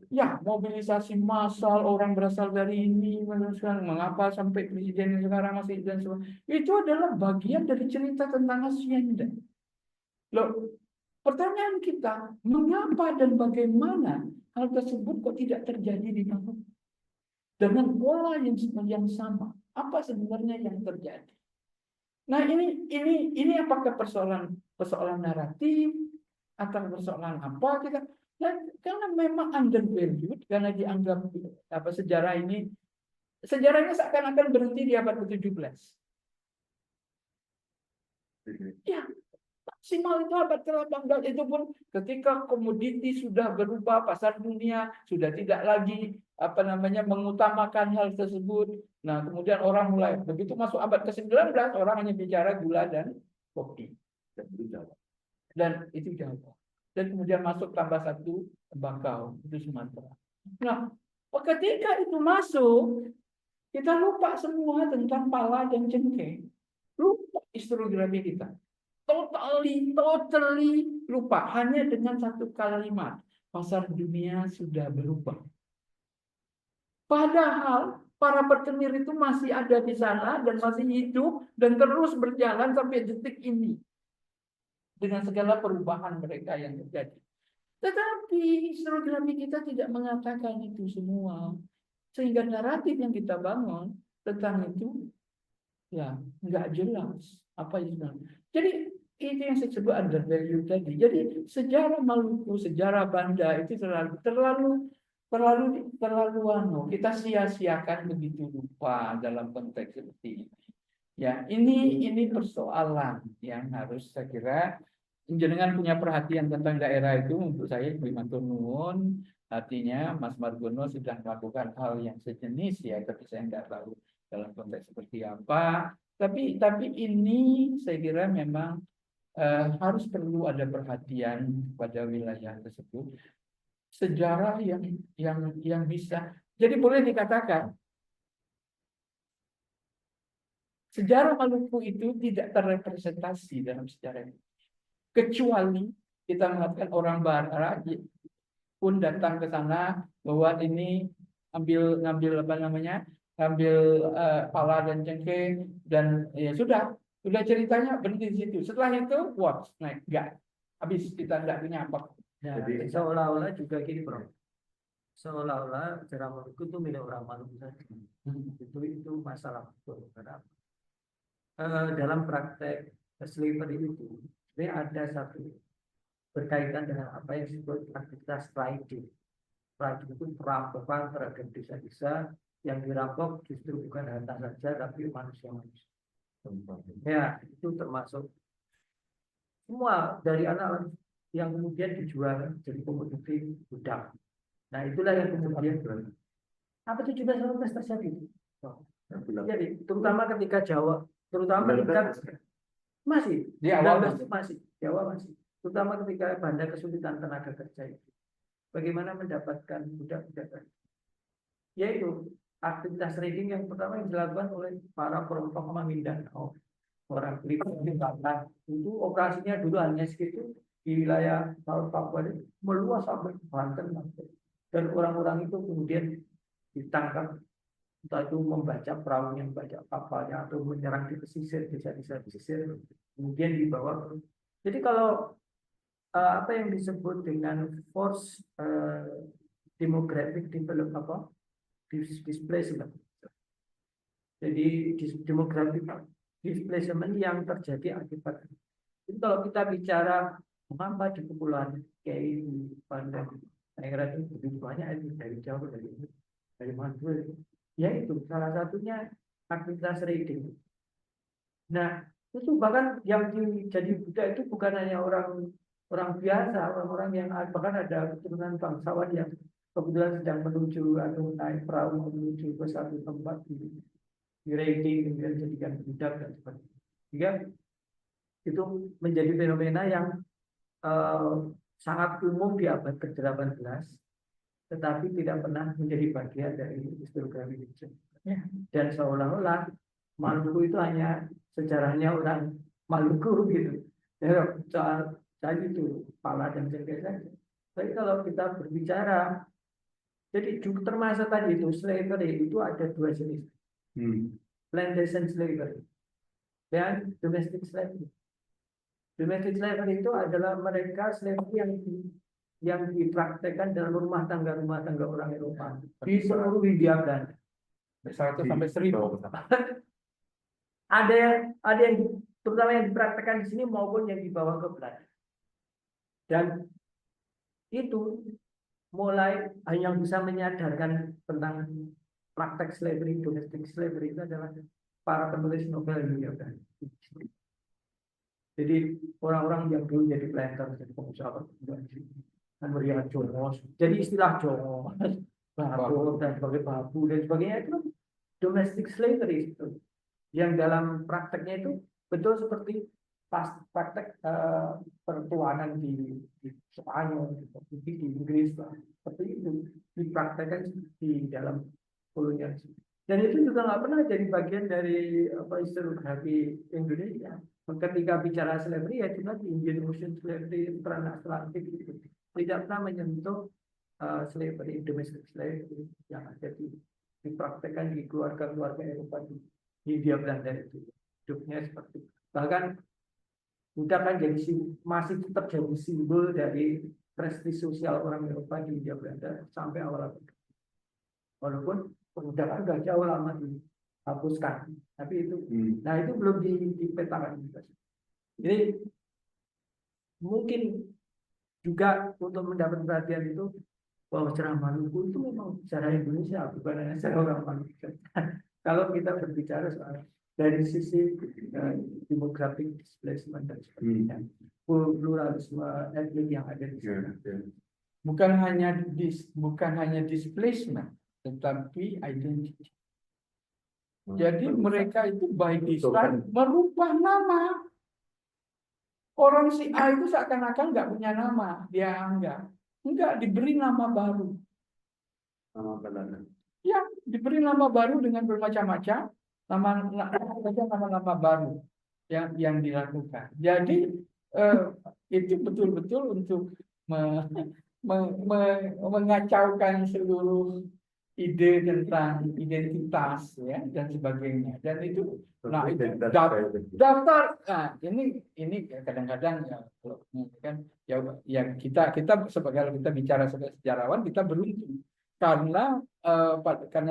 Ya, mobilisasi massal orang berasal dari ini, mengapa sampai presiden sekarang masih dan sebagainya. Itu adalah bagian dari cerita tentang hacienda. Loh, pertanyaan kita, mengapa dan bagaimana hal tersebut kok tidak terjadi di Maluku? Dengan pola yang sama, apa sebenarnya yang terjadi? Nah, ini apakah persoalan naratif atau persoalan apa kita? Nah, karena memang undervalued, karena dianggap sejarahnya seakan-akan berhenti di abad ke-17. Ya, maksimal itu abad ke-18 itu pun ketika komoditi sudah berubah, pasar dunia sudah tidak lagi mengutamakan hal tersebut. Nah, kemudian orang mulai begitu masuk abad ke-19 orang hanya bicara gula dan kopi dan itu Jawa. Dan kemudian masuk tambah satu tembakau itu Sumatera. Nah, ketika itu masuk kita lupa semua tentang pala dan cengkeh. Lupa historiografi kita. Totally lupa. Hanya dengan satu kalimat. Pasar dunia sudah berubah. Padahal para petenir itu masih ada di sana dan masih hidup dan terus berjalan sampai detik ini. Dengan segala perubahan mereka yang terjadi. Tetapi historiografi kita tidak mengatakan itu semua. Sehingga naratif yang kita bangun tentang itu ya nggak jelas apa itu. Jadi itu yang saya sebut undervalue tadi. Jadi sejarah Maluku, sejarah Banda itu terlalu kita sia-siakan begitu rupa dalam konteks seperti ini. Ya, ini persoalan yang harus saya kira jenengan punya perhatian tentang daerah itu untuk saya matur nuwun. Artinya Mas Margono sudah melakukan hal yang sejenis ya, tapi saya nggak tahu dalam konteks seperti apa. Tapi ini saya kira memang harus perlu ada perhatian pada wilayah tersebut. Sejarah yang bisa. Jadi boleh dikatakan sejarah Maluku itu tidak terrepresentasi dalam sejarah ini. Kecuali kita mengatakan orang Barat pun datang ke sana bahwa ini ngambil pala dan cengkeh dan ya sudah ceritanya berhenti di situ. Setelah itu naik enggak habis, kita tidak punya apa. Ya, jadi seolah-olah juga gini bro, seolah-olah sejarah Maluku itu milik orang Maluku saja. Itu masalah betul. Dalam praktek slavery itu ada satu berkaitan dengan apa yang disebut aktivitas raiding. Raiding itu perampokan terhadap desa-desa yang dirampok justru bukan harta saja tapi manusia-manusia. Ya, itu termasuk semua dari anak yang kemudian dijual jadi komoditi budak. Nah, itulah yang kemudian apa 17-18 terjadi. Jadi, terutama ketika Jawa, terutama ketika masih Di awal 19 itu masih Jawa masih, terutama ketika Banda kesulitan tenaga kerja itu. Bagaimana mendapatkan budak-budak tadi? Yaitu aktivitas trading yang pertama yang dilakukan oleh para kelompok Mindanao, orang Filipina, itu operasinya dulu hanya segitu di wilayah Laut Papua meluas sampai ke Banten, dan orang-orang itu kemudian ditangkap, entah itu membaca perahunya, membaca kapalnya, atau menyerang di pesisir, desa-desa pesisir, kemudian dibawa. Jadi kalau apa yang disebut dengan force demographic development, displacement. Jadi demographic displacement yang terjadi akibat. Jadi kalau kita bicara mengapa di kepulauan kayak di Bandar, saya kira itu lebih banyak itu dari Jawa, dari Madura. Yaitu salah satunya aktivitas trading. Nah, itu bahkan yang jadi budak itu bukan hanya orang biasa, orang-orang yang bahkan ada keturunan bangsawan yang kebetulan sedang menuju atau naik perahu menuju ke satu tempat di raiding, kemudian jadikan budak dan sebagainya. Sehingga itu menjadi fenomena yang sangat umum di abad ke-18, tetapi tidak pernah menjadi bagian dari historiografi Indonesia. Dan seolah-olah Maluku itu hanya sejarahnya orang Maluku gitu. Soal itu pala dan jengkel saja. Tapi kalau kita berbicara, jadi termasuk tadi itu slavery itu ada dua jenis, plantation slavery dan domestic slavery. Domestic slavery itu adalah mereka slavery yang dipraktekkan dalam rumah tangga orang Eropa di seluruh Hindia Belanda. 100 sampai 1000. Ada yang terutama yang dipraktekkan di sini maupun yang dibawa ke Belanda. Dan itu mulai yang bisa menyadarkan tentang praktek slavery, domestic slavery itu adalah para penulis novel Hindia Belanda. Jadi orang-orang yang dulu jadi planter, jadi pengusaha, memberikan jongos, jadi istilah jongos, babu dan sebagainya itu domestic slavery itu, yang dalam prakteknya itu betul seperti praktek pertuanan di Spanyol, di Inggris, seperti itu dipraktekkan di dalam kolonialisme. Dan itu juga nggak pernah jadi bagian dari historiografi Indonesia. Ketika bicara slavery, ya cuma di Indian Ocean slavery, transatlantik itu tidak pernah menyentuh slavery, domestic slavery yang ada dipraktekkan di keluarga-keluarga Eropa di Hindia Belanda itu. Hidupnya seperti bahkan budak kan jadi masih tetap jadi simbol dari prestise sosial orang Eropa di Hindia Belanda sampai awal abad. Walaupun perbudakan sudah jauh lama dihapuskan, tapi itu, nah itu belum dipetakan. Jadi mungkin juga untuk mendapat perhatian itu bahwa sejarah Maluku itu memang sejarah Indonesia, bukan hanya sejarah orang Maluku. Kalau kita berbicara soal dari sisi demographic displacement dan sebagainya, pluralisme etnik yang ada di sana. Bukan hanya displacement, tetapi identity. Jadi mereka itu by design merubah nama. Orang si A itu seakan-akan nggak punya nama, dia enggak diberi nama baru. Ya, diberi nama baru dengan bermacam-macam nama-nama baru yang dilakukan. Jadi itu betul-betul untuk mengacaukan seluruh ide tentang identitas ya dan sebagainya. Dan itu daftar ini kadang-kadang ya kan ya kita sebagai kita bicara sebagai sejarawan kita beruntung karena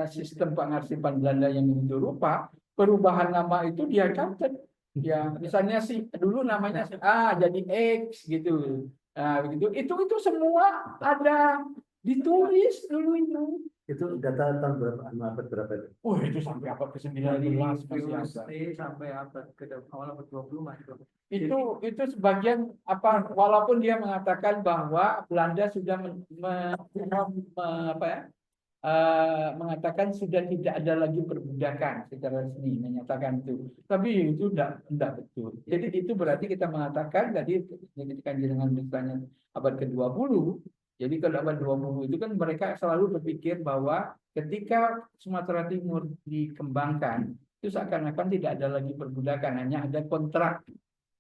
sistem pengarsipan Belanda yang begitu rupa, perubahan nama itu dia catat. Ya, misalnya dulu namanya A jadi X gitu. Nah, begitu. Itu semua ada ditulis dulu itu. Itu data tahun berapa? Abad berapa itu? Oh, itu sampai abad ke-19 Dari masih ada. VOC sampai abad awal abad 20 masih ada. Itu sebagian apa, walaupun dia mengatakan bahwa Belanda sudah apa ya, mengatakan sudah tidak ada lagi perbudakan secara resmi, menyatakan itu, tapi itu tidak betul. Jadi itu berarti kita mengatakan tadi ketika dengan misalnya abad ke-20, jadi kalau abad 20 itu kan mereka selalu berpikir bahwa ketika Sumatera Timur dikembangkan itu seakan-akan tidak ada lagi perbudakan, hanya ada kontrak.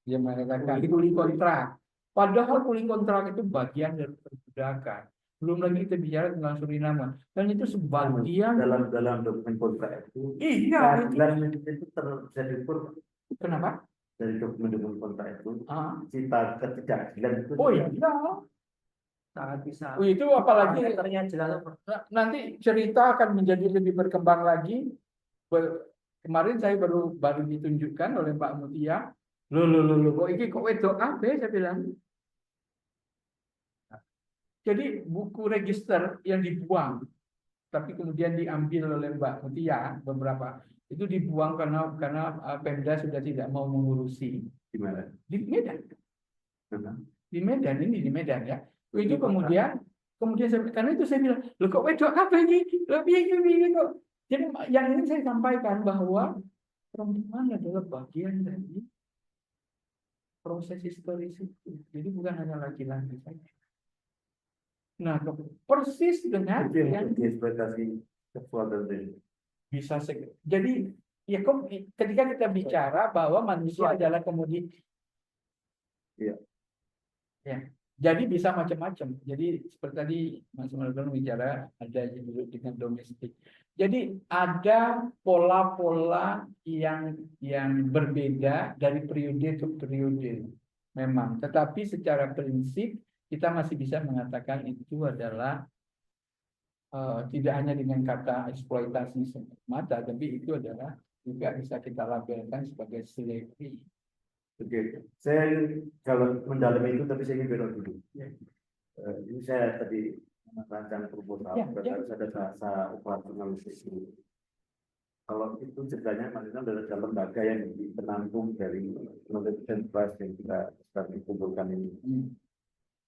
Dia mengatakan kuli kontrak. Padahal kuli kontrak itu bagian dari perbudakan. Belum lagi kita bicara tentang Suriname. Dan itu sebagian dalam dokumen kontrak itu. Iya, itu bisa diukur. Kenapa? Dari dokumen kontrak itu. Ah. Cita ketidakadilan itu. Oh iya. Sangat bisa. Oh, itu apalagi ternyata jelas. nanti cerita akan menjadi lebih berkembang lagi. Kemarin saya baru ditunjukkan oleh Pak Mutia. Kok ini kok wedok kabeh, saya bilang. Jadi buku register yang dibuang, tapi kemudian diambil oleh Mbak Mutia beberapa, itu dibuang karena Pemda sudah tidak mau mengurusi. Di mana? Di Medan. Di Medan, ini di Medan ya. Itu kemudian saya, karena itu saya bilang, loh kok wedok apa ini? Loh piye kok. Jadi yang ini saya sampaikan bahwa perempuan adalah bagian dari proses historis itu. Jadi bukan hanya laki-laki saja. Nah, persis dengan yang eksploitasi seksual dan bisa jadi ya kok ketika kita bicara bahwa manusia adalah komoditi. Iya. Ya. Jadi bisa macam-macam. Jadi seperti tadi Mas Maldon bicara ada dulu dengan domestik. Jadi ada pola-pola yang berbeda dari periode ke periode memang. Tetapi secara prinsip kita masih bisa mengatakan itu adalah tidak hanya dengan kata eksploitasi semata, tapi itu adalah juga bisa kita labelkan sebagai slavery. Oke, saya kalau mendalami itu tapi saya ingin belok dulu. Ini saya tadi merancang proposal, harus ada bahasa operasional itu. Kalau itu ceritanya maksudnya adalah lembaga yang penampung dari knowledge and trust yang kita sedang kumpulkan ini.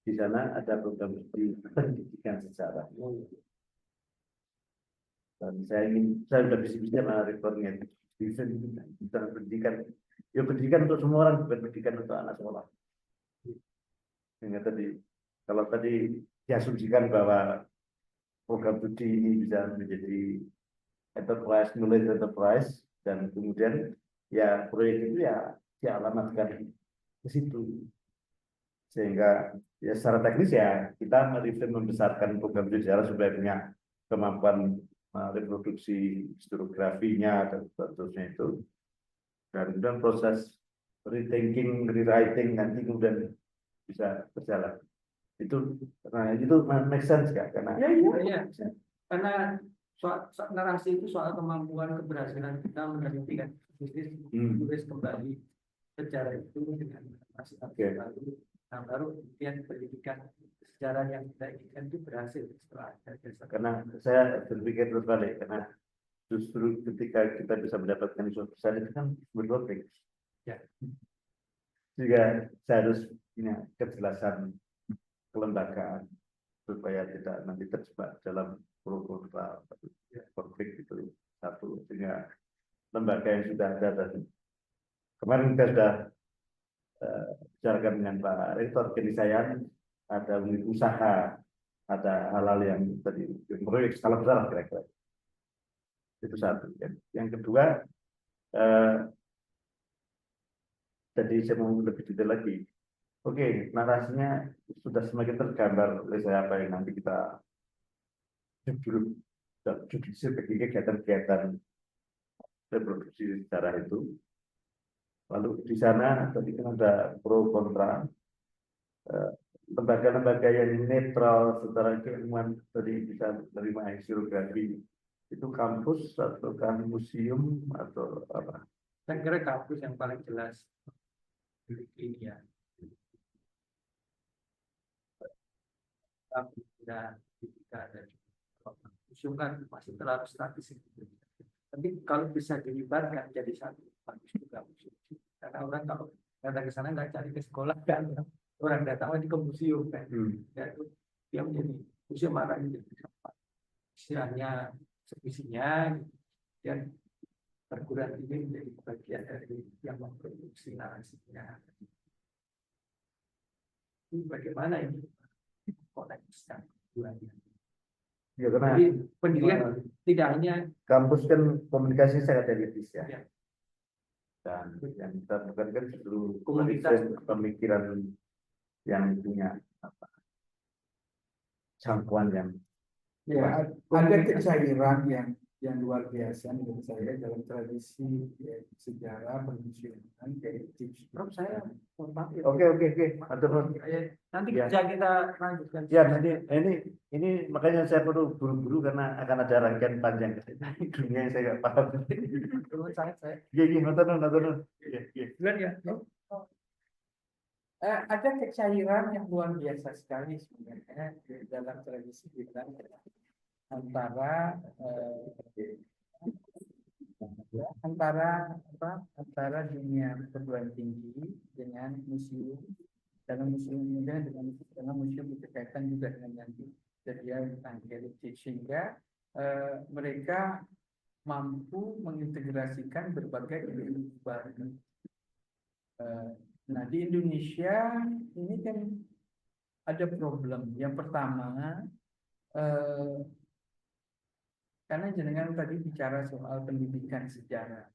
Di sana ada program studi pendidikan sejarah. Dan saya sudah bisa reformnya bisa pendidikan. Ya pendidikan untuk semua orang, bukan pendidikan untuk anak sekolah. Sehingga tadi, kalau tadi diasumsikan bahwa program studi ini bisa menjadi enterprise, knowledge enterprise, dan kemudian ya proyek itu ya dialamatkan ke situ. Sehingga ya secara teknis ya kita membesarkan program sejarah supaya punya kemampuan reproduksi historiografinya dan seterusnya itu. Dan kemudian proses rethinking, rewriting nanti kemudian bisa berjalan. Itu make sense ya karena ya. Karena soal narasi itu soal kemampuan keberhasilan kita menghentikan bisnis tulis kembali sejarah itu dengan narasi baru. Nah, baru kemudian pendidikan sejarah yang kita inginkan itu berhasil setelah ada. Karena saya berpikir berbalik karena justru ketika kita bisa mendapatkan isu besar itu kan berlobby. Ya. Juga saya harus punya kejelasan kelembagaan supaya tidak nanti terjebak dalam pro kontra konflik itu satu. Sehingga lembaga yang sudah ada tadi kemarin kita sudah bicarakan dengan Pak Rektor Keniscayaan, ada unit usaha, ada hal-hal yang tadi proyek skala besar kira-kira. Itu satu. Yang kedua, tadi saya mau lebih detail lagi. Oke, narasinya sudah semakin tergambar oleh saya apa yang nanti kita judisi bagi kegiatan-kegiatan reproduksi sejarah itu. Lalu di sana tadi kan ada pro kontra, lembaga-lembaga yang netral secara keilmuan tadi bisa menerima historiografi itu kampus atau kan museum atau apa? Saya kira kampus yang paling jelas ini ya. tapi dan ketika ada museum kan masih terlalu statis. Tapi kalau bisa dilibatkan jadi satu, bagus juga museum. Karena orang kalau datang ke sana nggak cari ke sekolah kan, orang datang lagi ke museum kan. Ya, itu dia menjadi museum marah menjadi tempat istilahnya sevisinya dan perguruan tinggi menjadi bagian dari yang memproduksi narasinya. Ini bagaimana ini koneksikan keduanya? Ya, karena Jadi pendidikan tidak hanya kampus kan komunikasi sangat elitis ya. Ya. Dan yang kita bukan kan justru Komunitas. pemikiran yang punya jangkauan yang Ya, ada kecairan yang luar biasa menurut saya dalam tradisi sejarah permusiuman heritage. Prof, saya Oke. Atur. nanti Ya. bisa kita lanjutkan. Ya, nanti ini makanya saya perlu buru-buru karena akan ada rangkaian panjang dunia yang saya nggak paham. Menurut saya Iya, nonton. Iya. bulan ya. Ada kecairan yang luar biasa sekali sebenarnya dalam tradisi kita antara dunia perguruan tinggi dengan museum, dalam museum kemudian dengan museum berkaitan juga dengan nanti kejadian tentang heritage, sehingga mereka mampu mengintegrasikan berbagai ilmu baru. Nah, di Indonesia ini kan ada problem. Yang pertama, karena jenengan tadi bicara soal pendidikan sejarah.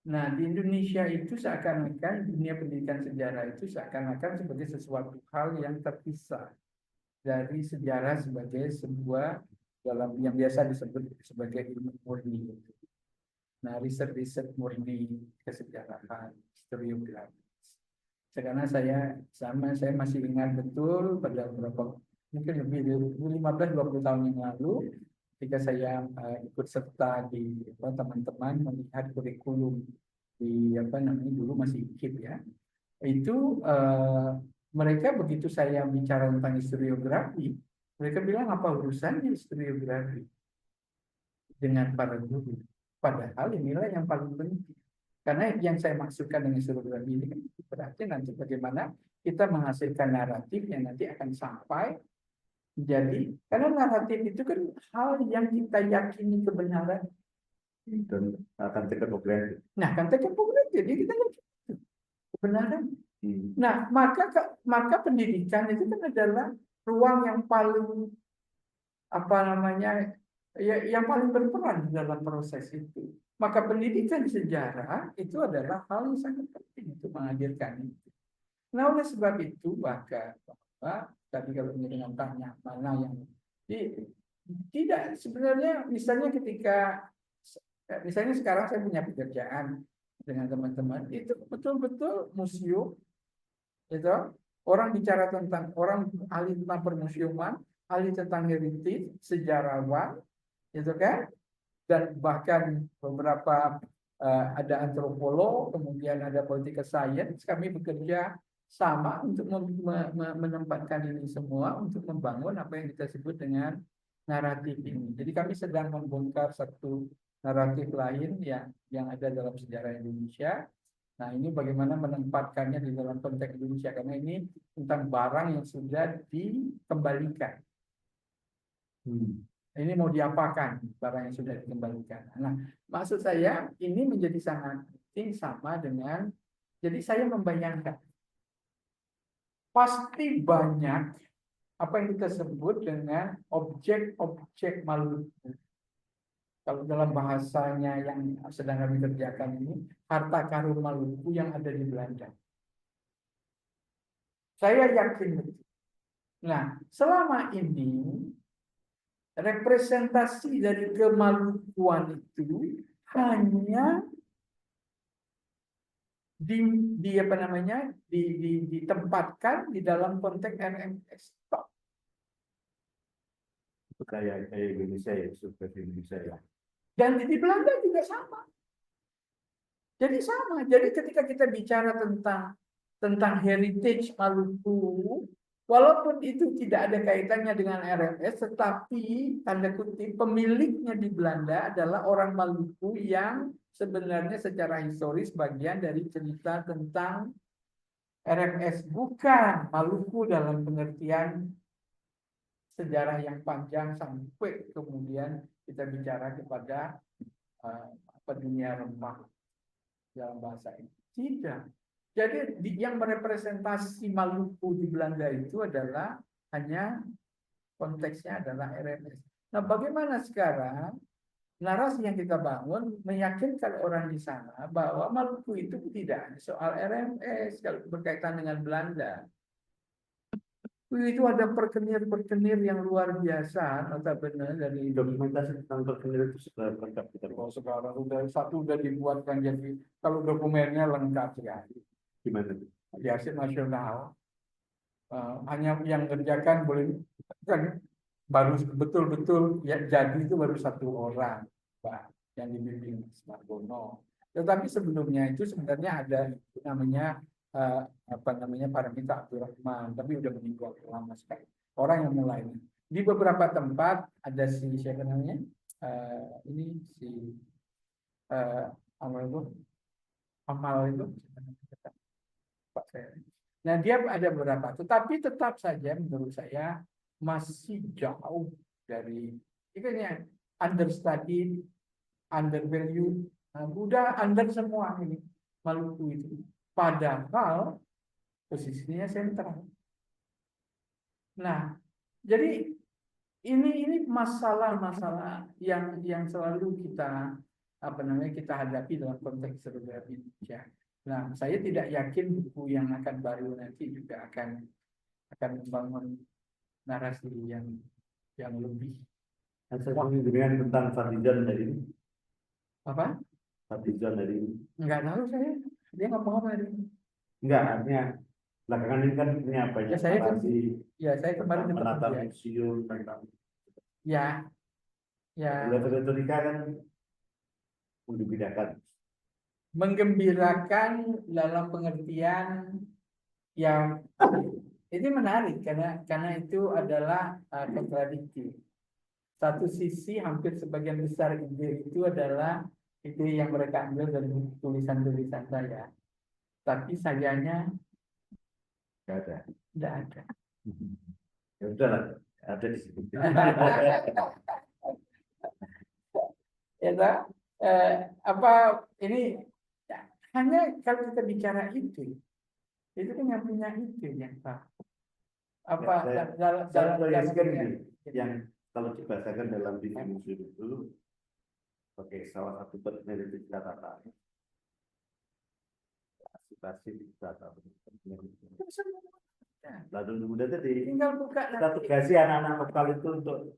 Nah, di Indonesia itu seakan-akan dunia pendidikan sejarah itu seakan-akan sebagai sesuatu hal yang terpisah dari sejarah sebagai sebuah dalam yang biasa disebut sebagai ilmu murni. Nah, riset-riset murni kesejarahan, historiografi. Karena saya masih ingat betul pada beberapa mungkin lebih dari 15-20 tahun yang lalu ketika saya ikut serta di teman-teman melihat kurikulum di dulu masih IKIP ya. Itu mereka begitu saya bicara tentang historiografi, mereka bilang apa urusannya historiografi dengan para guru. Padahal inilah yang paling penting. Karena yang saya maksudkan dengan historiografi ini kan berarti nanti bagaimana kita menghasilkan naratif yang nanti akan sampai jadi, karena naratif itu kan hal yang kita yakini kebenaran dan akan take progress. Nah, kan take progress jadi kita yakini kebenaran. Nah, maka pendidikan itu kan adalah ruang yang paling yang paling berperan dalam proses itu. Maka pendidikan sejarah itu adalah hal yang sangat penting untuk menghadirkan itu. Nah, oleh sebab itu bahwa tadi kalau dengan tanya mana yang tidak sebenarnya misalnya misalnya sekarang saya punya pekerjaan dengan teman-teman itu betul-betul museum itu orang bicara tentang orang ahli tentang permusiuman, ahli tentang heritage, sejarawan itu kan, dan bahkan beberapa ada antropolog, kemudian ada political science. Kami bekerja sama untuk menempatkan ini semua untuk membangun apa yang kita sebut dengan naratif ini. Jadi kami sedang membongkar satu naratif lain yang ada dalam sejarah Indonesia. Nah, ini bagaimana menempatkannya di dalam konteks Indonesia, karena ini tentang barang yang sudah dikembalikan. Ini mau diapakan barang yang sudah dikembalikan. Nah, maksud saya ini menjadi sangat penting sama dengan, jadi saya membayangkan pasti banyak apa yang kita sebut dengan objek-objek Maluku. Kalau dalam bahasanya yang sedang kami kerjakan ini, harta karun Maluku yang ada di Belanda. Saya yakin betul. Nah, selama ini representasi dari kemalukuan itu hanya ditempatkan di dalam konteks RMS. Itu kayak Indonesia ya, seperti Indonesia ya. Dan di Belanda juga sama. Jadi sama. Jadi ketika kita bicara tentang heritage Maluku, Walaupun itu tidak ada kaitannya dengan RMS, tetapi tanda kutip pemiliknya di Belanda adalah orang Maluku yang sebenarnya secara historis bagian dari cerita tentang RMS, bukan Maluku dalam pengertian sejarah yang panjang sampai kemudian kita bicara kepada dunia rempah dalam bahasa ini. Tidak. Jadi yang merepresentasi Maluku di Belanda itu adalah hanya konteksnya adalah RMS. Nah, bagaimana sekarang narasi yang kita bangun meyakinkan orang di sana bahwa Maluku itu tidak hanya soal RMS kalau berkaitan dengan Belanda. Itu ada perkenir-perkenir yang luar biasa, notabene dari Dokumentasi tentang perkenir itu sudah lengkap kita. Oh, sekarang udah dibuatkan, jadi kalau dokumennya lengkap sekali. Gimana? Di arsip nasional hanya yang kerjakan boleh kan baru betul-betul ya jadi itu baru 1 orang, Pak, yang dibimbing Mas Margono. Tetapi sebelumnya itu sebenarnya ada namanya Paramita Abdurrahman, tapi udah meninggal lama sekali. Orang yang mulai di beberapa tempat ada si siapa namanya ini si Amal itu Pak saya. Nah, dia ada beberapa, tetapi tetap saja menurut saya masih jauh dari ini understudied, undervalued, udah under semua ini Maluku itu. Padahal posisinya sentral. Nah, jadi ini masalah-masalah yang selalu kita kita hadapi dalam konteks sejarah Indonesia. Nah, saya tidak yakin buku yang akan baru nanti juga akan membangun narasi yang lebih. Dengan tentang Fadizon dari ini. Apa? Fadizon dari ini. Enggak tahu saya. Dia ngomong apa ini? Enggak, artinya belakangan ini kan ini apa ya? Saya kemarin menata museum tentang. Ya. Retorika kan menggembirakan dalam pengertian yang ini menarik karena itu adalah kontradiktif. Satu sisi hampir sebagian besar ide itu adalah ide yang mereka ambil dari tulisan-tulisan saya. Tapi sayangnya tidak ada. Ya udahlah, ada di situ. Ini hanya kalau kita bicara itu kan yang punya ide yang Pak. Yang kalau dibahasakan dalam diri museum itu sebagai salah satu peneliti catatan. Lalu kemudian tadi tinggal buka kita tugasi anak-anak lokal itu untuk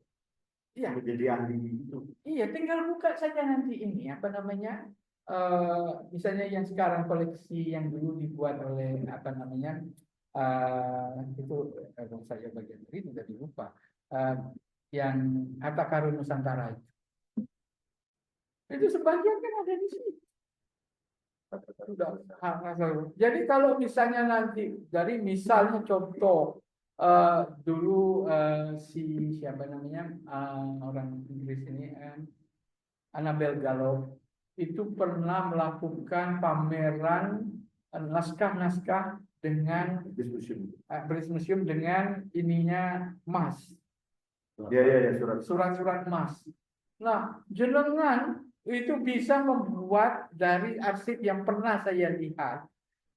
menjadi ahli itu. Iya, tinggal buka saja nanti ini misalnya yang sekarang koleksi yang dulu dibuat oleh itu saya bagian dari itu tadi lupa yang Harta Karun Nusantara itu sebagian kan ada di sini. Jadi kalau misalnya nanti dari misalnya contoh dulu si siapa namanya orang Inggris ini Annabel Gallop itu pernah melakukan pameran naskah-naskah dengan British Museum dengan ininya emas. Ya, Surat-surat emas. Nah, jenengan itu bisa membuat dari arsip yang pernah saya lihat.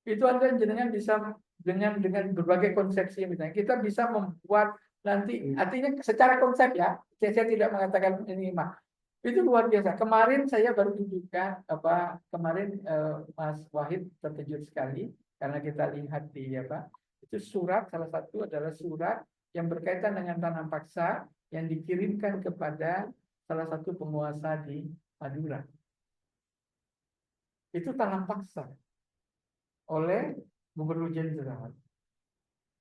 Itu Anda jenengan bisa dengan berbagai konsepsi misalnya kita bisa membuat nanti artinya secara konsep ya. Saya tidak mengatakan ini mah. Itu luar biasa. Kemarin saya baru tunjukkan kemarin Mas Wahid terkejut sekali karena kita lihat di itu surat, salah satu adalah surat yang berkaitan dengan tanam paksa yang dikirimkan kepada salah satu penguasa di Madura. Itu tanam paksa oleh Gubernur Jenderal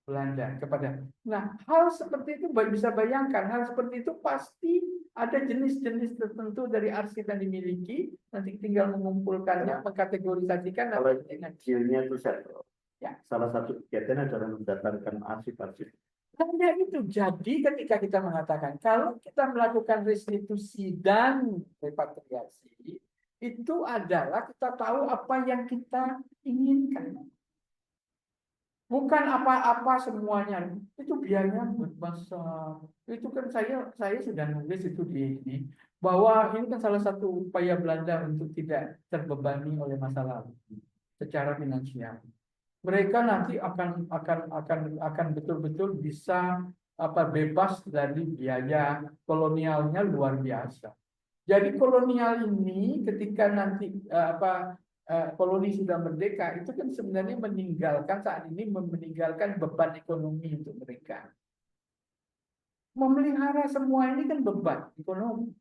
Belanda kepada. Nah, hal seperti itu bisa bayangkan, hal seperti itu pasti ada jenis-jenis tertentu dari arsip yang dimiliki, nanti tinggal mengumpulkannya, mengkategorisasikan. Kalau cirinya itu Ya. Salah satu kegiatan adalah mendatangkan arsip-arsip. Hanya itu. Jadi ketika kita mengatakan kalau kita melakukan restitusi dan repatriasi, itu adalah kita tahu apa yang kita inginkan. Bukan apa-apa semuanya. Itu biayanya besar. Itu kan saya sudah nulis itu di ini bahwa ini kan salah satu upaya Belanda untuk tidak terbebani oleh masa lalu secara finansial. Mereka nanti akan betul-betul bisa bebas dari biaya kolonialnya luar biasa. Jadi kolonial ini ketika nanti koloni sudah merdeka itu kan sebenarnya meninggalkan beban ekonomi untuk mereka. Memelihara semua ini kan beban ekonomi.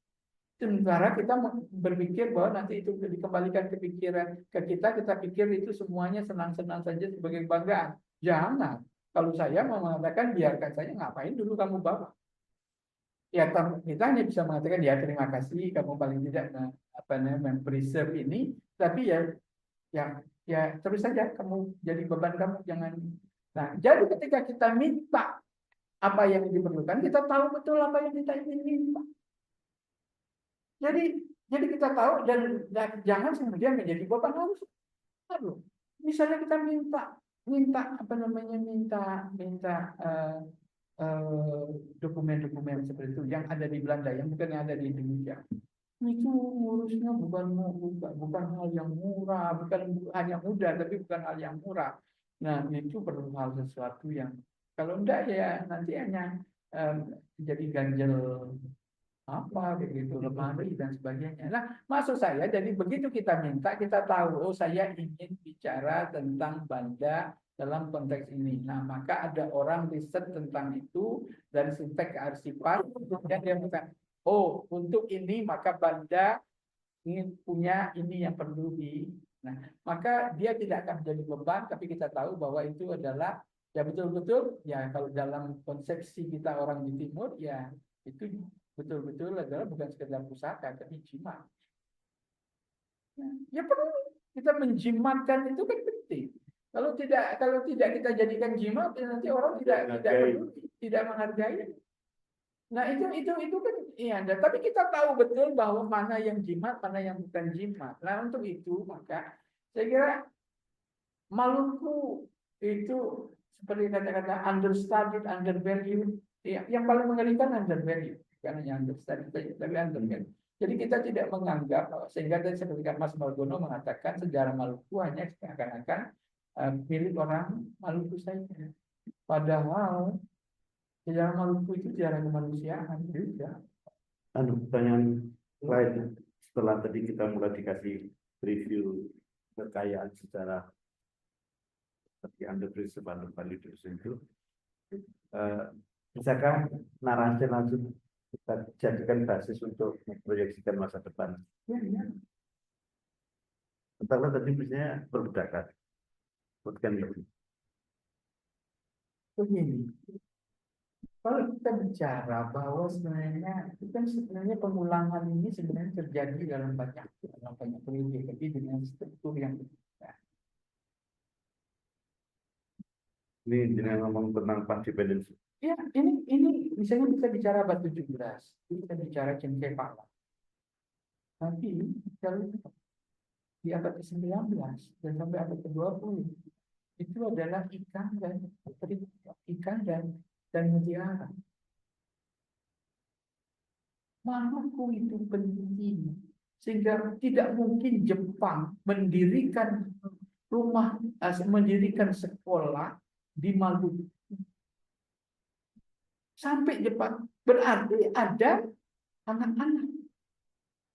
Sementara kita berpikir bahwa nanti itu dikembalikan ke pikiran ke kita pikir itu semuanya senang-senang saja sebagai kebanggaan. Jangan. Kalau saya mau mengatakan biarkan saja, ngapain dulu kamu bawa? Ya kita hanya bisa mengatakan ya terima kasih kamu paling tidak mempreserve ini, tapi ya terus saja kamu jadi beban kamu jangan. Nah, jadi ketika kita minta apa yang diperlukan, kita tahu betul apa yang kita ingin minta. Jadi kita tahu dan jangan kemudian menjadi beban harus. Misalnya kita minta dokumen-dokumen seperti itu yang ada di Belanda, yang bukan yang ada di Indonesia. Itu ngurusnya bukan hal yang murah, bukan hanya mudah, tapi bukan hal yang murah. Nah, itu perlu hal sesuatu yang kalau enggak ya nanti hanya jadi ganjel begitu lemari dan sebagainya. Nah, maksud saya jadi begitu kita minta, kita tahu saya ingin bicara tentang Banda dalam konteks ini. Nah, maka ada orang riset tentang itu dari Sintek Kearsipan dan dia mengatakan, untuk ini maka Banda ingin punya ini yang perlu Nah, maka dia tidak akan menjadi beban, tapi kita tahu bahwa itu adalah ya betul-betul ya kalau dalam konsepsi kita orang di timur ya itu betul-betul adalah bukan sekedar pusaka, tapi jimat. Ya perlu kita menjimatkan itu kan penting. Kalau tidak kita jadikan jimat, nanti orang tidak peduli, tidak menghargai. Nah itu kan iya. Tapi kita tahu betul bahwa mana yang jimat, mana yang bukan jimat. Nah untuk itu maka saya kira Maluku itu seperti kata-kata understudied, undervalued. Yang paling mengerikan undervalued. Karena yang understudy tapi undervalued. Jadi kita tidak menganggap sehingga tadi seperti Mas Margono mengatakan sejarah Maluku hanya seakan-akan milik orang Maluku saja. Padahal sejarah Maluku itu sejarah kemanusiaan juga. Pertanyaan lain setelah tadi kita mulai dikasih review kekayaan sejarah seperti underpreserved, undervalued itu. Bisakah narasi langsung kita jadikan basis untuk memproyeksikan masa depan? Ya. Karena tadi misalnya perbudakan, bukan itu. Begini, kalau kita bicara bahwa sebenarnya pengulangan ini sebenarnya terjadi dalam banyak periode, tapi dengan struktur yang berbeda. Ini dengan ngomong tentang pandependensi. Ya, ini misalnya kita bicara abad 17, kita bicara Cengkepala. Tapi kalau di abad ke-19 dan sampai abad ke-20 itu adalah ikan dan mutiara. Maluku itu penting sehingga tidak mungkin Jepang mendirikan sekolah di Maluku. Sampai Jepang berarti ada anak-anak.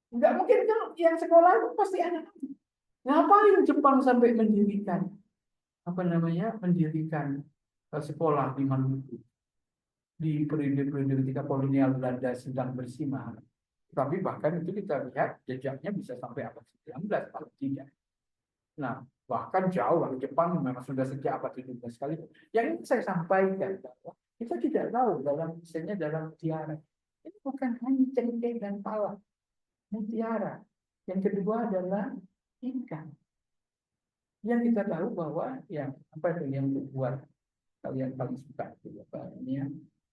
Enggak mungkin kalau yang sekolah itu pasti anak-anak. Ngapain Jepang sampai mendirikan sekolah di Maluku di periode-periode ketika kolonial Belanda sedang bersinar. Tapi bahkan itu kita lihat jejaknya bisa sampai abad 19 kalau tidak. Nah, bahkan jauh dari Jepang memang sudah sejak abad 17 sekali. Yang ini saya sampaikan bahwa kita tidak tahu misalnya dalam mutiara. Ini bukan hanya cengkeh dan pala. Mutiara. Yang kedua adalah ikan. yang kita tahu bahwa yang apa itu yang buat kalian paling suka itu apa ini ya,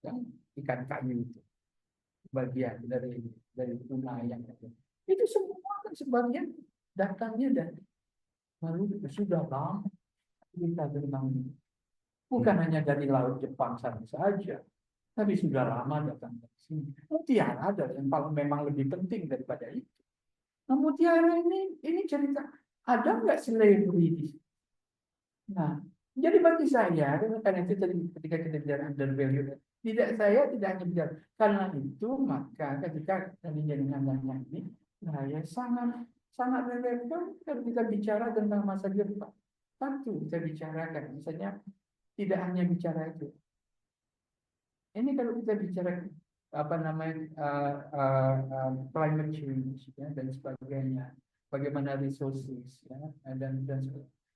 yang ikan kayu itu bagian dari tuna yang itu semua kan sebagian datangnya dari Maluku sudah lama kita berenang. Bukan hanya dari laut Jepang sana saja, tapi sudah lama datang dari sini. Mutiara ada yang paling memang lebih penting daripada itu. Nah, mutiara ini cerita ada nggak slavery di sini? Nah, jadi bagi saya, karena itu tadi ketika kita bicara undervalue, saya tidak hanya bicara karena itu maka ketika tadi dengan nanya ini, nah ya sangat relevan kalau kita bicara tentang masa depan. Satu kita bicarakan, misalnya tidak hanya bicara itu. Ini kalau kita bicara apa namanya climate change ya, dan sebagainya, bagaimana resources ya, dan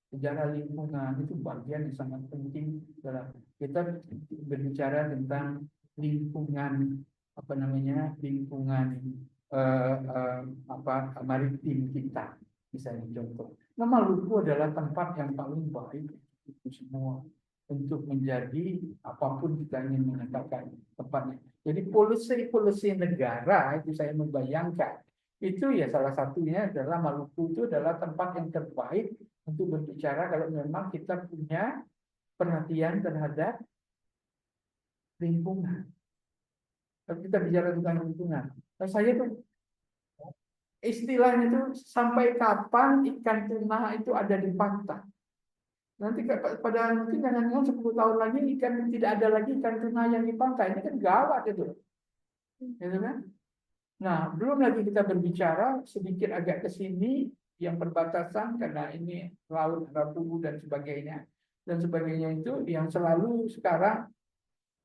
sejarah lingkungan itu bagian yang sangat penting dalam kita berbicara tentang lingkungan apa namanya lingkungan maritim kita misalnya contoh. Nah, Maluku adalah tempat yang paling baik itu semua untuk menjadi apapun kita ingin mengatakan tempatnya. Jadi polisi negara itu saya membayangkan itu ya salah satunya adalah Maluku itu adalah tempat yang terbaik untuk berbicara kalau memang kita punya perhatian terhadap lingkungan. Kalau kita bicara tentang lingkungan, nah, saya tuh istilahnya itu sampai kapan ikan tuna itu ada di pantai. Nanti pada mungkin jangan-jangan 10 tahun lagi ikan tidak ada lagi ikan tuna yang di pantai. Ini kan gawat itu. Gitu kan? Nah, belum lagi kita berbicara sedikit agak ke sini yang perbatasan karena ini laut Rabu dan sebagainya. Dan sebagainya itu yang selalu sekarang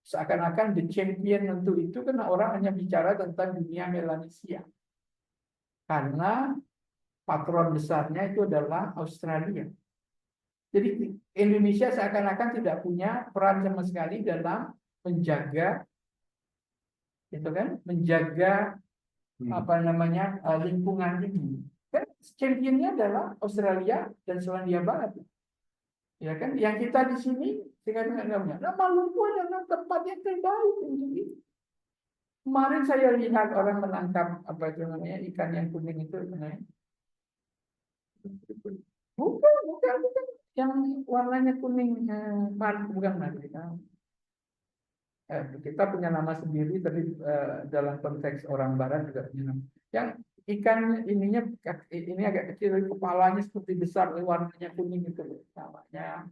seakan-akan the champion untuk itu karena orang hanya bicara tentang dunia Melanesia. Karena patron besarnya itu adalah Australia. Jadi Indonesia seakan-akan tidak punya peran sama sekali dalam menjaga, itu kan, menjaga apa namanya lingkungan ini. Kan championnya adalah Australia dan Selandia Baru, ya kan? Yang kita di sini sekarang nggak punya. Nah, Maluku adalah tempat yang terbaik untuk itu. Kemarin saya lihat orang menangkap apa itu namanya ikan yang kuning itu, namanya. Bukan. Yang warnanya kuning, bukan Marlina. Kita punya nama sendiri, tapi dalam konteks orang Barat juga punya nama. Yang ikan ininya ini agak kecil, kepalanya seperti besar, warnanya kuning itu namanya.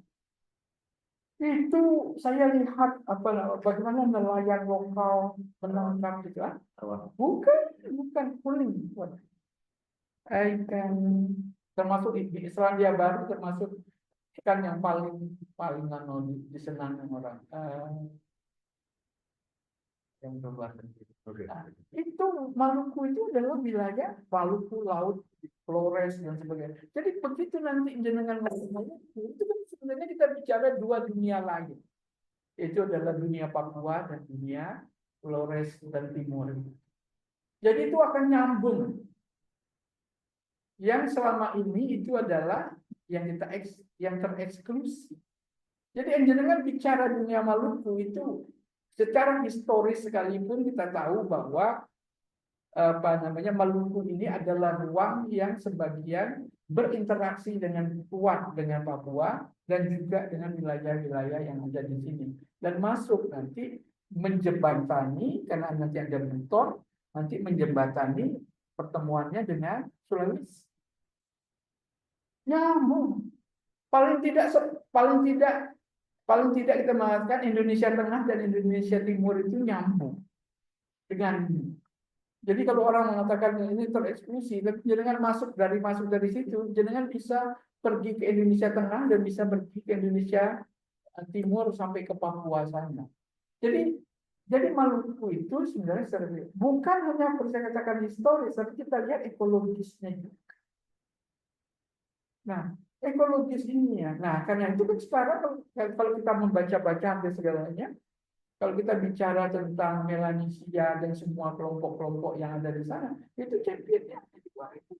Itu saya lihat bagaimana nelayan lokal menangkap itu. Bukan kuning. Ikan termasuk di Selandia Baru termasuk ikan yang paling disenangi orang yang berbuat nah, itu Maluku itu adalah wilayah Maluku laut Flores dan sebagainya. Jadi begitu nanti jenengan Maluku itu kan sebenarnya kita bicara dua dunia lain. Itu adalah dunia Papua dan dunia Flores dan Timur. Jadi itu akan nyambung. Yang selama ini itu adalah yang tereksklusi. Jadi jenengan bicara dunia Maluku itu secara historis sekalipun kita tahu bahwa Maluku ini adalah ruang yang sebagian berinteraksi dengan kuat dengan Papua dan juga dengan wilayah-wilayah yang ada di sini dan masuk nanti menjembatani karena nanti ada bentor nanti menjembatani pertemuannya dengan Sulawesi. Nyambung. Paling tidak kita mengatakan Indonesia Tengah dan Indonesia Timur itu nyambung dengan ini. Jadi kalau orang mengatakan ini tereksklusi, jenengan masuk dari situ, jenengan bisa pergi ke Indonesia Tengah dan bisa pergi ke Indonesia Timur sampai ke Papua sana. Jadi Maluku itu sebenarnya bukan hanya saya katakan historis, tapi kita lihat ekologisnya juga. Nah, ekologis ini ya. Nah, karena itu kan sekarang kalau kita membaca-baca hampir segalanya, kalau kita bicara tentang Melanesia dan semua kelompok-kelompok yang ada di sana, itu championnya itu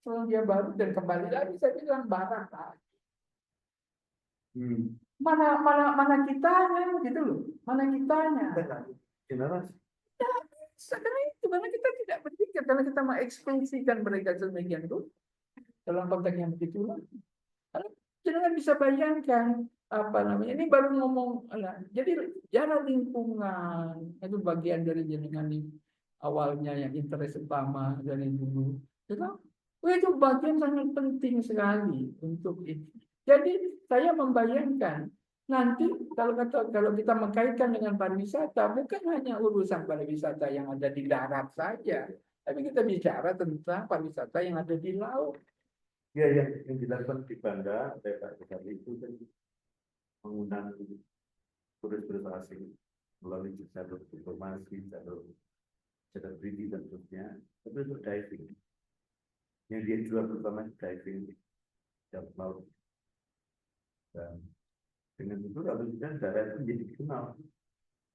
Selandia Baru dan kembali lagi saya bilang Barat. Mana kitanya gitu loh, mana kitanya. Generasi. Karena kita tidak berpikir, karena kita mengekspresikan mereka sedemikian itu dalam konteks yang begitu. Jangan bisa bayangkan apa namanya, ini baru ngomong, jadi jarak lingkungan itu bagian dari jaringan awalnya yang interest utama dari dulu. Itu bagian sangat penting sekali untuk itu. Jadi saya membayangkan nanti kalau kita mengkaitkan dengan pariwisata, bukan hanya urusan pariwisata yang ada di darat saja, tapi kita bicara tentang pariwisata yang ada di laut. Ya, yang dilakukan di Banda oleh Pak Bupati itu kan mengundang turis-turis asing melalui jalur informasi, jalur berita dan seterusnya, tapi untuk diving. Yang dia jual pertama diving di dalam laut. Dan dengan itu kalau kita darat itu menjadi dikenal.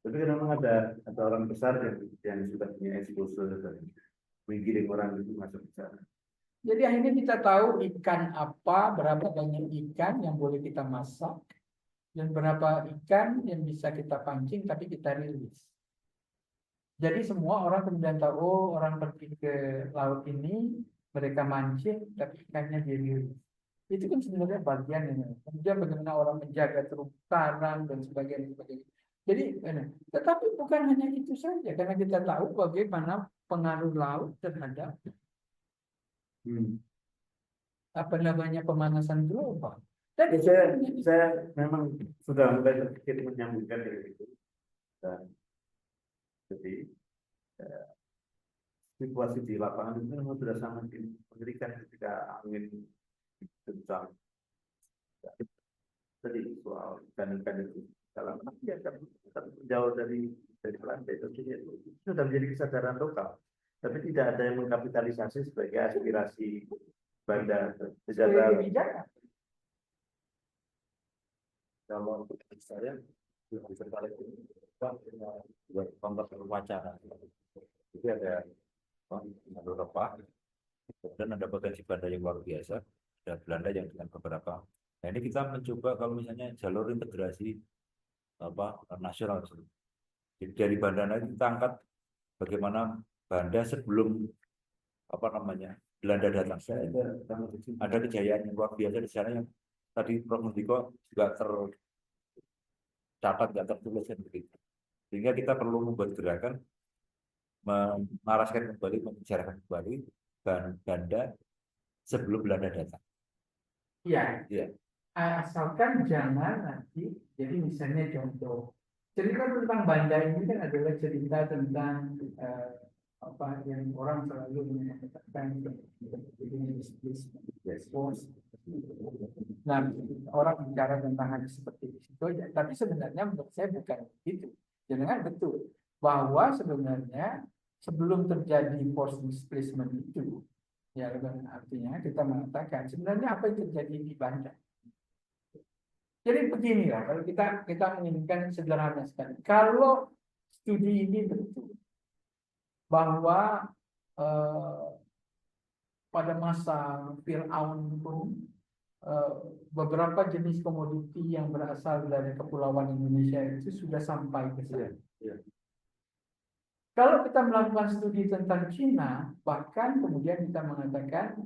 Tapi kan memang ada orang besar yang sudah punya exposure dan menggiring orang itu masuk ke sana. Jadi akhirnya kita tahu ikan apa, berapa banyak ikan yang boleh kita masak, dan berapa ikan yang bisa kita pancing tapi kita rilis. Jadi semua orang kemudian tahu, oh orang pergi ke laut ini, mereka mancing tapi ikannya dirilis. Itu kan sebenarnya bagian ini. Kemudian bagaimana orang menjaga terumbu karang dan sebagainya. Jadi, tetapi bukan hanya itu saja, karena kita tahu bagaimana pengaruh laut terhadap apa namanya pemanasan global. Dan saya memang sudah mulai terpikir menyambungkan dari itu. Dan jadi situasi di lapangan itu memang sudah sangat mengerikan ketika angin kencang. Jadi soal ikan-ikan itu dalam ya jauh dari pantai tentunya itu sudah menjadi kesadaran lokal. Tapi tidak ada yang mengkapitalisasi sebagai aspirasi Banda secara kalau saya tertarik buat kontak wacana itu ada beberapa dan ada potensi Banda yang luar biasa, ada Belanda yang dengan beberapa. Nah ini kita mencoba kalau misalnya jalur integrasi nasional. Jadi dari Banda nanti kita angkat bagaimana Banda sebelum Belanda datang. Ada kejayaan yang luar biasa di sana yang tadi Prof. Mudiko juga tercatat, tidak tertulis begitu. Sehingga kita perlu membuat gerakan menaraskan kembali, membicarakan kembali Banda sebelum Belanda datang. Iya. Ya. Asalkan jangan nanti, jadi misalnya contoh cerita tentang Banda ini kan adalah cerita tentang apa yang orang selalu mengatakan nah orang bicara tentang hal seperti itu aja, tapi sebenarnya menurut saya bukan itu. Jangan betul bahwa sebenarnya sebelum terjadi forced displacement itu, ya artinya kita mengatakan sebenarnya apa yang terjadi di Banda. Jadi beginilah kalau kita menginginkan sederhana sekali. Kalau studi ini betul bahwa pada masa Fir'aun pun beberapa jenis komoditi yang berasal dari kepulauan Indonesia itu sudah sampai ke sana. Kalau kita melakukan studi tentang Cina, bahkan kemudian kita mengatakan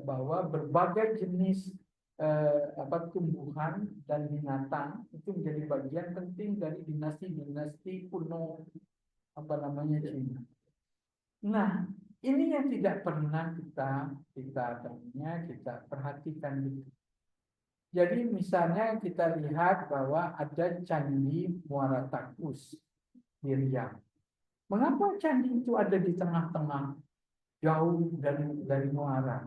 bahwa berbagai jenis tumbuhan dan binatang itu menjadi bagian penting dari dinasti-dinasti kuno Cina. Nah, ini yang tidak pernah kita perhatikan gitu. Jadi misalnya kita lihat bahwa ada candi Muara Takus di Riau. Mengapa candi itu ada di tengah-tengah jauh dari muara?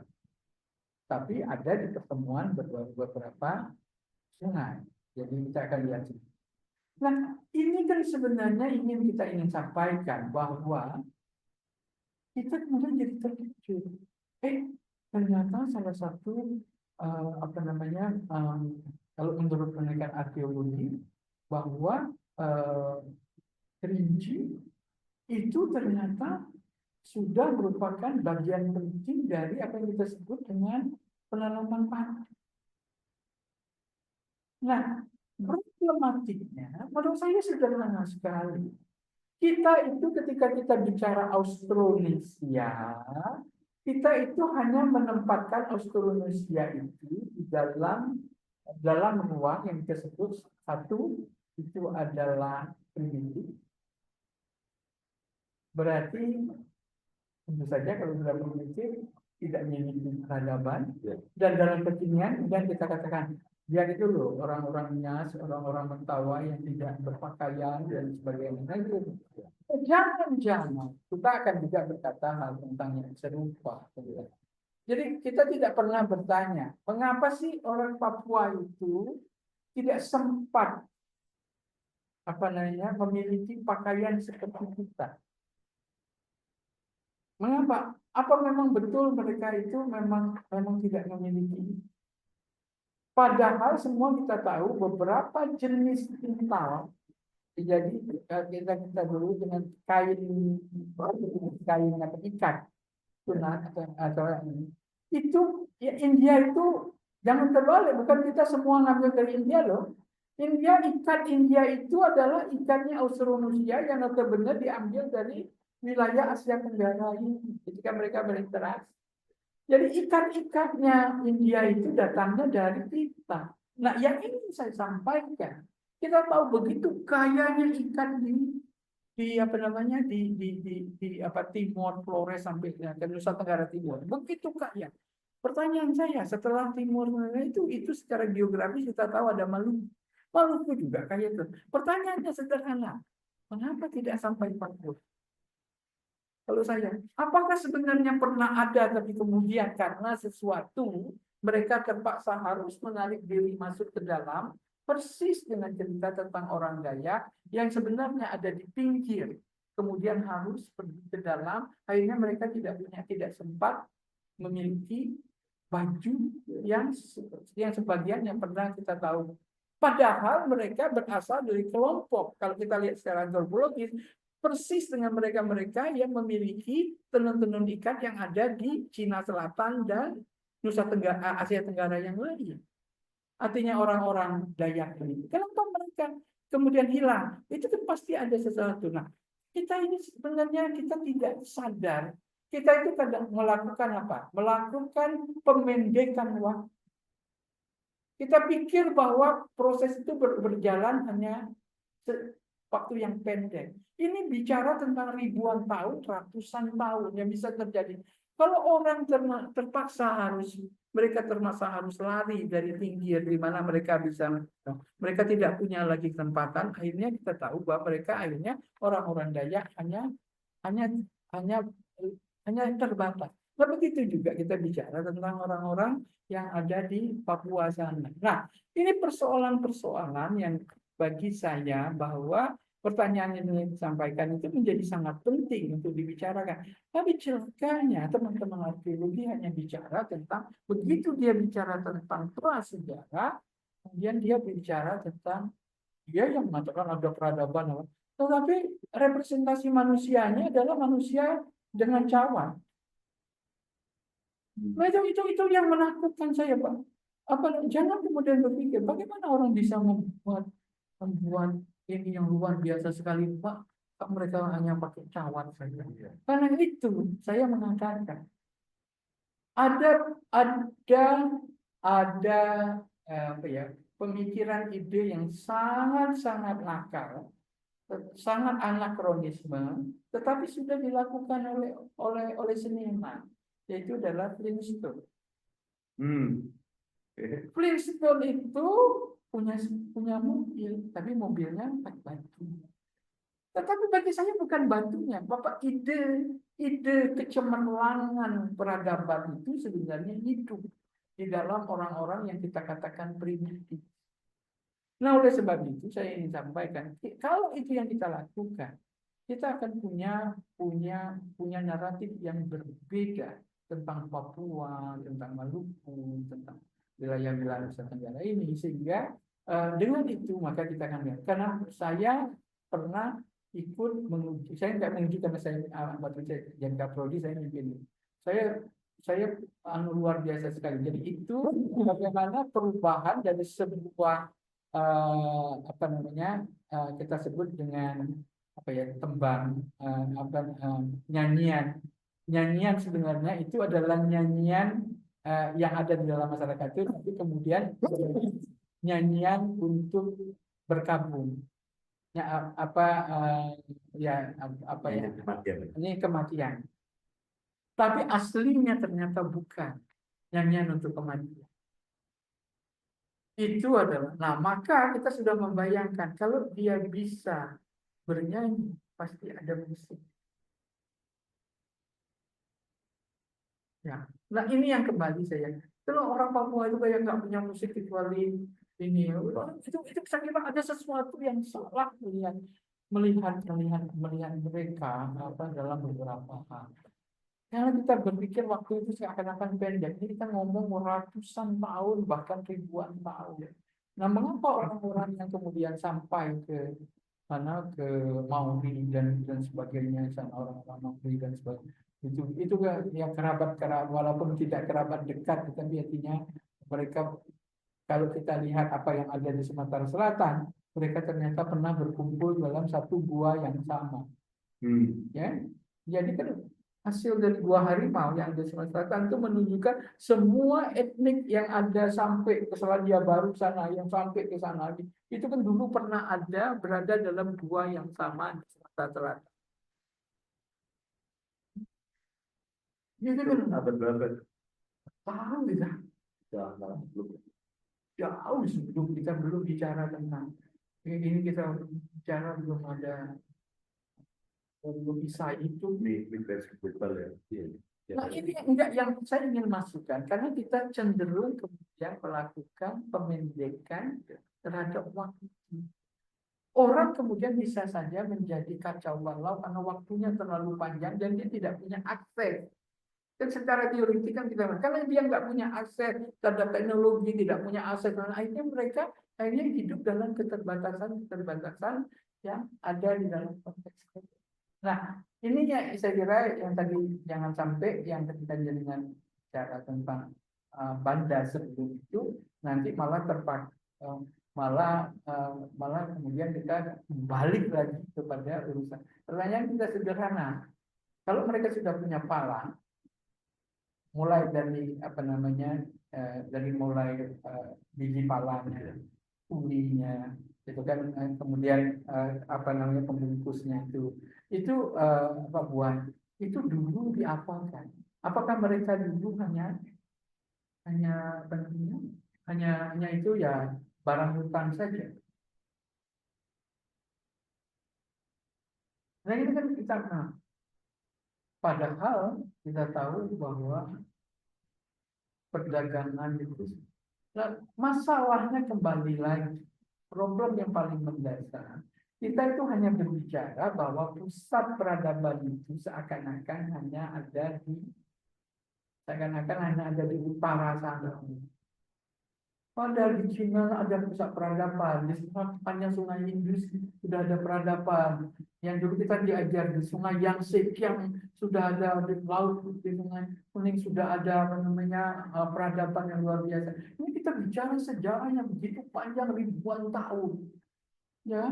Tapi ada di pertemuan beberapa sungai. Jadi kita akan lihat. Nah, ini kan sebenarnya kita ingin sampaikan bahwa kita kemudian jadi terkejut. Ternyata salah satu kalau menurut penelitian arkeologi bahwa Kerinci itu ternyata sudah merupakan bagian penting dari apa yang kita sebut dengan penanaman padi. Nah, problematiknya menurut saya sederhana sekali. Kita itu ketika kita bicara Austronesia, kita itu hanya menempatkan Austronesia itu di dalam ruang yang disebut satu itu adalah primitif. Berarti tentu saja kalau sudah primitif tidak memiliki peradaban, dan dalam kekinian dan kita katakan dia itu loh orang-orang Nias, orang-orang Mentawai yang tidak berpakaian dan sebagainya. Nah, itu. Jangan-jangan kita akan juga berkata hal tentang yang serupa. Jadi kita tidak pernah bertanya, mengapa sih orang Papua itu tidak sempat memiliki pakaian seperti kita? Mengapa? Apa memang betul mereka itu memang tidak memiliki? Padahal semua kita tahu beberapa jenis tintal. Jadi kita dulu dengan kain ikat tuna atau itu ya India itu jangan terbalik, bukan kita semua ngambil dari India loh. Ikat India itu adalah ikatnya Austronesia yang benar diambil dari wilayah Asia Tenggara ini ketika mereka berinteraksi. Jadi ikat-ikatnya India itu datangnya dari kita. Nah, yang ini saya sampaikan. Kita tahu begitu kayanya ikan di Timor, Flores sampai ke Nusa Tenggara Timur. Begitu kaya. Pertanyaan saya, setelah Timur itu secara geografis kita tahu ada Maluku. Maluku juga kaya itu. Pertanyaannya sederhana. Mengapa tidak sampai Papua? Kalau saya, apakah sebenarnya pernah ada tapi kemudian karena sesuatu mereka terpaksa harus menarik diri masuk ke dalam? Persis dengan cerita tentang orang Dayak yang sebenarnya ada di pinggir, kemudian harus pergi ke dalam, akhirnya mereka tidak sempat memiliki baju yang sebagian yang pernah kita tahu. Padahal mereka berasal dari kelompok. Kalau kita lihat secara antropologis, persis dengan mereka-mereka yang memiliki tenun-tenun ikat yang ada di Cina Selatan dan Nusa Tenggara, Asia Tenggara yang lain. Artinya orang-orang Dayak ini. Kenapa mereka kemudian hilang? Itu kan pasti ada sesuatu. Nah, kita ini sebenarnya kita tidak sadar. Kita itu kadang melakukan apa? Melakukan pemendekan waktu. Kita pikir bahwa proses itu berjalan hanya waktu yang pendek. Ini bicara tentang ribuan tahun, ratusan tahun yang bisa terjadi. Kalau orang terpaksa mereka harus lari dari pinggir di mana mereka tidak punya lagi kesempatan, akhirnya kita tahu bahwa mereka akhirnya orang-orang Dayak hanya terbatas. Nah, begitu juga kita bicara tentang orang-orang yang ada di Papua sana. Nah, ini persoalan-persoalan yang bagi saya bahwa pertanyaan yang disampaikan itu menjadi sangat penting untuk dibicarakan. Tapi celakanya teman-teman arkeologi hanya bicara tentang, begitu dia bicara tentang prasejarah, kemudian dia bicara tentang dia yang mengatakan ada peradaban. Tetapi representasi manusianya adalah manusia dengan cawan. Nah, itu yang menakutkan saya, Pak. Jangan kemudian berpikir bagaimana orang bisa membuat ini yang luar biasa sekali, Pak. Mereka hanya pakai cawan saja. Karena itu saya mengatakan ada pemikiran ide yang sangat nakal, sangat anakronisme, tetapi sudah dilakukan oleh seniman, yaitu adalah Flintstone. Flintstone itu punya mobil, tapi mobilnya pakai batu. Tetapi bagi saya bukan batunya, Bapak, ide kecemerlangan peradaban itu sebenarnya hidup di dalam orang-orang yang kita katakan primitif. Nah, oleh sebab itu saya ingin sampaikan, kalau itu yang kita lakukan, kita akan punya naratif yang berbeda tentang Papua, tentang Maluku, tentang wilayah-wilayah Nusa Tenggara ini, sehingga dengan itu maka kita akan lihat. Karena saya pernah ikut menguji, saya nggak menguji karena saya waktu saya jadi kaprodi, saya mimpin. Saya luar biasa sekali. Jadi itu bagaimana perubahan dari sebuah apa namanya, kita sebut dengan apa ya, tembang, nyanyian. Nyanyian sebenarnya itu adalah nyanyian yang ada di dalam masyarakat itu, tapi kemudian nyanyian untuk berkabung. Ya, apa ya? Ini kematian. Tapi aslinya ternyata bukan nyanyian untuk kematian. Itu adalah, nah maka kita sudah membayangkan kalau dia bisa bernyanyi pasti ada musik. Ya, nah ini yang kembali saya. Kalau orang Papua itu kayak nggak punya musik kecuali ini, itu saya kira ada sesuatu yang salah melihat mereka apa dalam beberapa hal. Karena kita berpikir waktu itu seakan-akan pendek. Ini kita ngomong ratusan tahun, bahkan ribuan tahun. Nah, mengapa orang-orang yang kemudian sampai ke mana, ke Mauri dan sebagainya, sana orang-orang Mauri dan sebagainya, itu ya kerabat walaupun tidak kerabat dekat, tapi artinya mereka, kalau kita lihat apa yang ada di Sumatera Selatan, mereka ternyata pernah berkumpul dalam satu gua yang sama. Ya, jadi kan hasil dari gua harimau yang ada di Sumatera Selatan itu menunjukkan semua etnik yang ada sampai ke Selandia Baru sana, yang sampai ke sana, itu kan dulu pernah ada berada dalam gua yang sama di Sumatera Selatan. Itu kan Abad berapa? tahu ya, jauh sebelum kita belum bicara tentang ini, kita bicara belum ada, belum bisa itu. Nah, ini enggak yang saya ingin masukkan, karena kita cenderung kemudian melakukan pemendekan terhadap waktu. Orang kemudian bisa saja menjadi kacau balau karena waktunya terlalu panjang dan dia tidak punya akses. Dan secara teoretik kan kita, karena dia nggak punya akses terhadap teknologi, tidak punya akses, dan akhirnya mereka hidup dalam keterbatasan yang ada di dalam konteks itu. Nah, ini ya saya kira yang tadi, jangan sampai yang ketika dengan cara tentang banda sebelum itu nanti malah malah kemudian kita balik lagi kepada urusan. Pertanyaan kita sederhana. Kalau mereka sudah punya pala, mulai dari apa namanya, dari mulai biji palanya, ulinya, itu kan, kemudian apa namanya, pembungkusnya itu apa, buah itu dulu diapakan? Apakah mereka dulu hanya apa namanya, hanya itu ya barang hutan saja? Nah ini kan kita, padahal kita tahu bahwa perdagangan itu, nah, masalahnya kembali lagi, problem yang paling mendasar, kita itu hanya berbicara bahwa pusat peradaban itu seakan-akan hanya ada di utara sana. Padahal di Cina ada pusat peradaban, di sepanjang Sungai Indus sudah ada peradaban. Yang dulu kita diajar di Sungai Yangtze yang sudah ada, di laut, di Sungai Kuning sudah ada apa namanya, peradaban yang luar biasa. Ini kita bicara sejarah yang begitu panjang, ribuan tahun. Ya,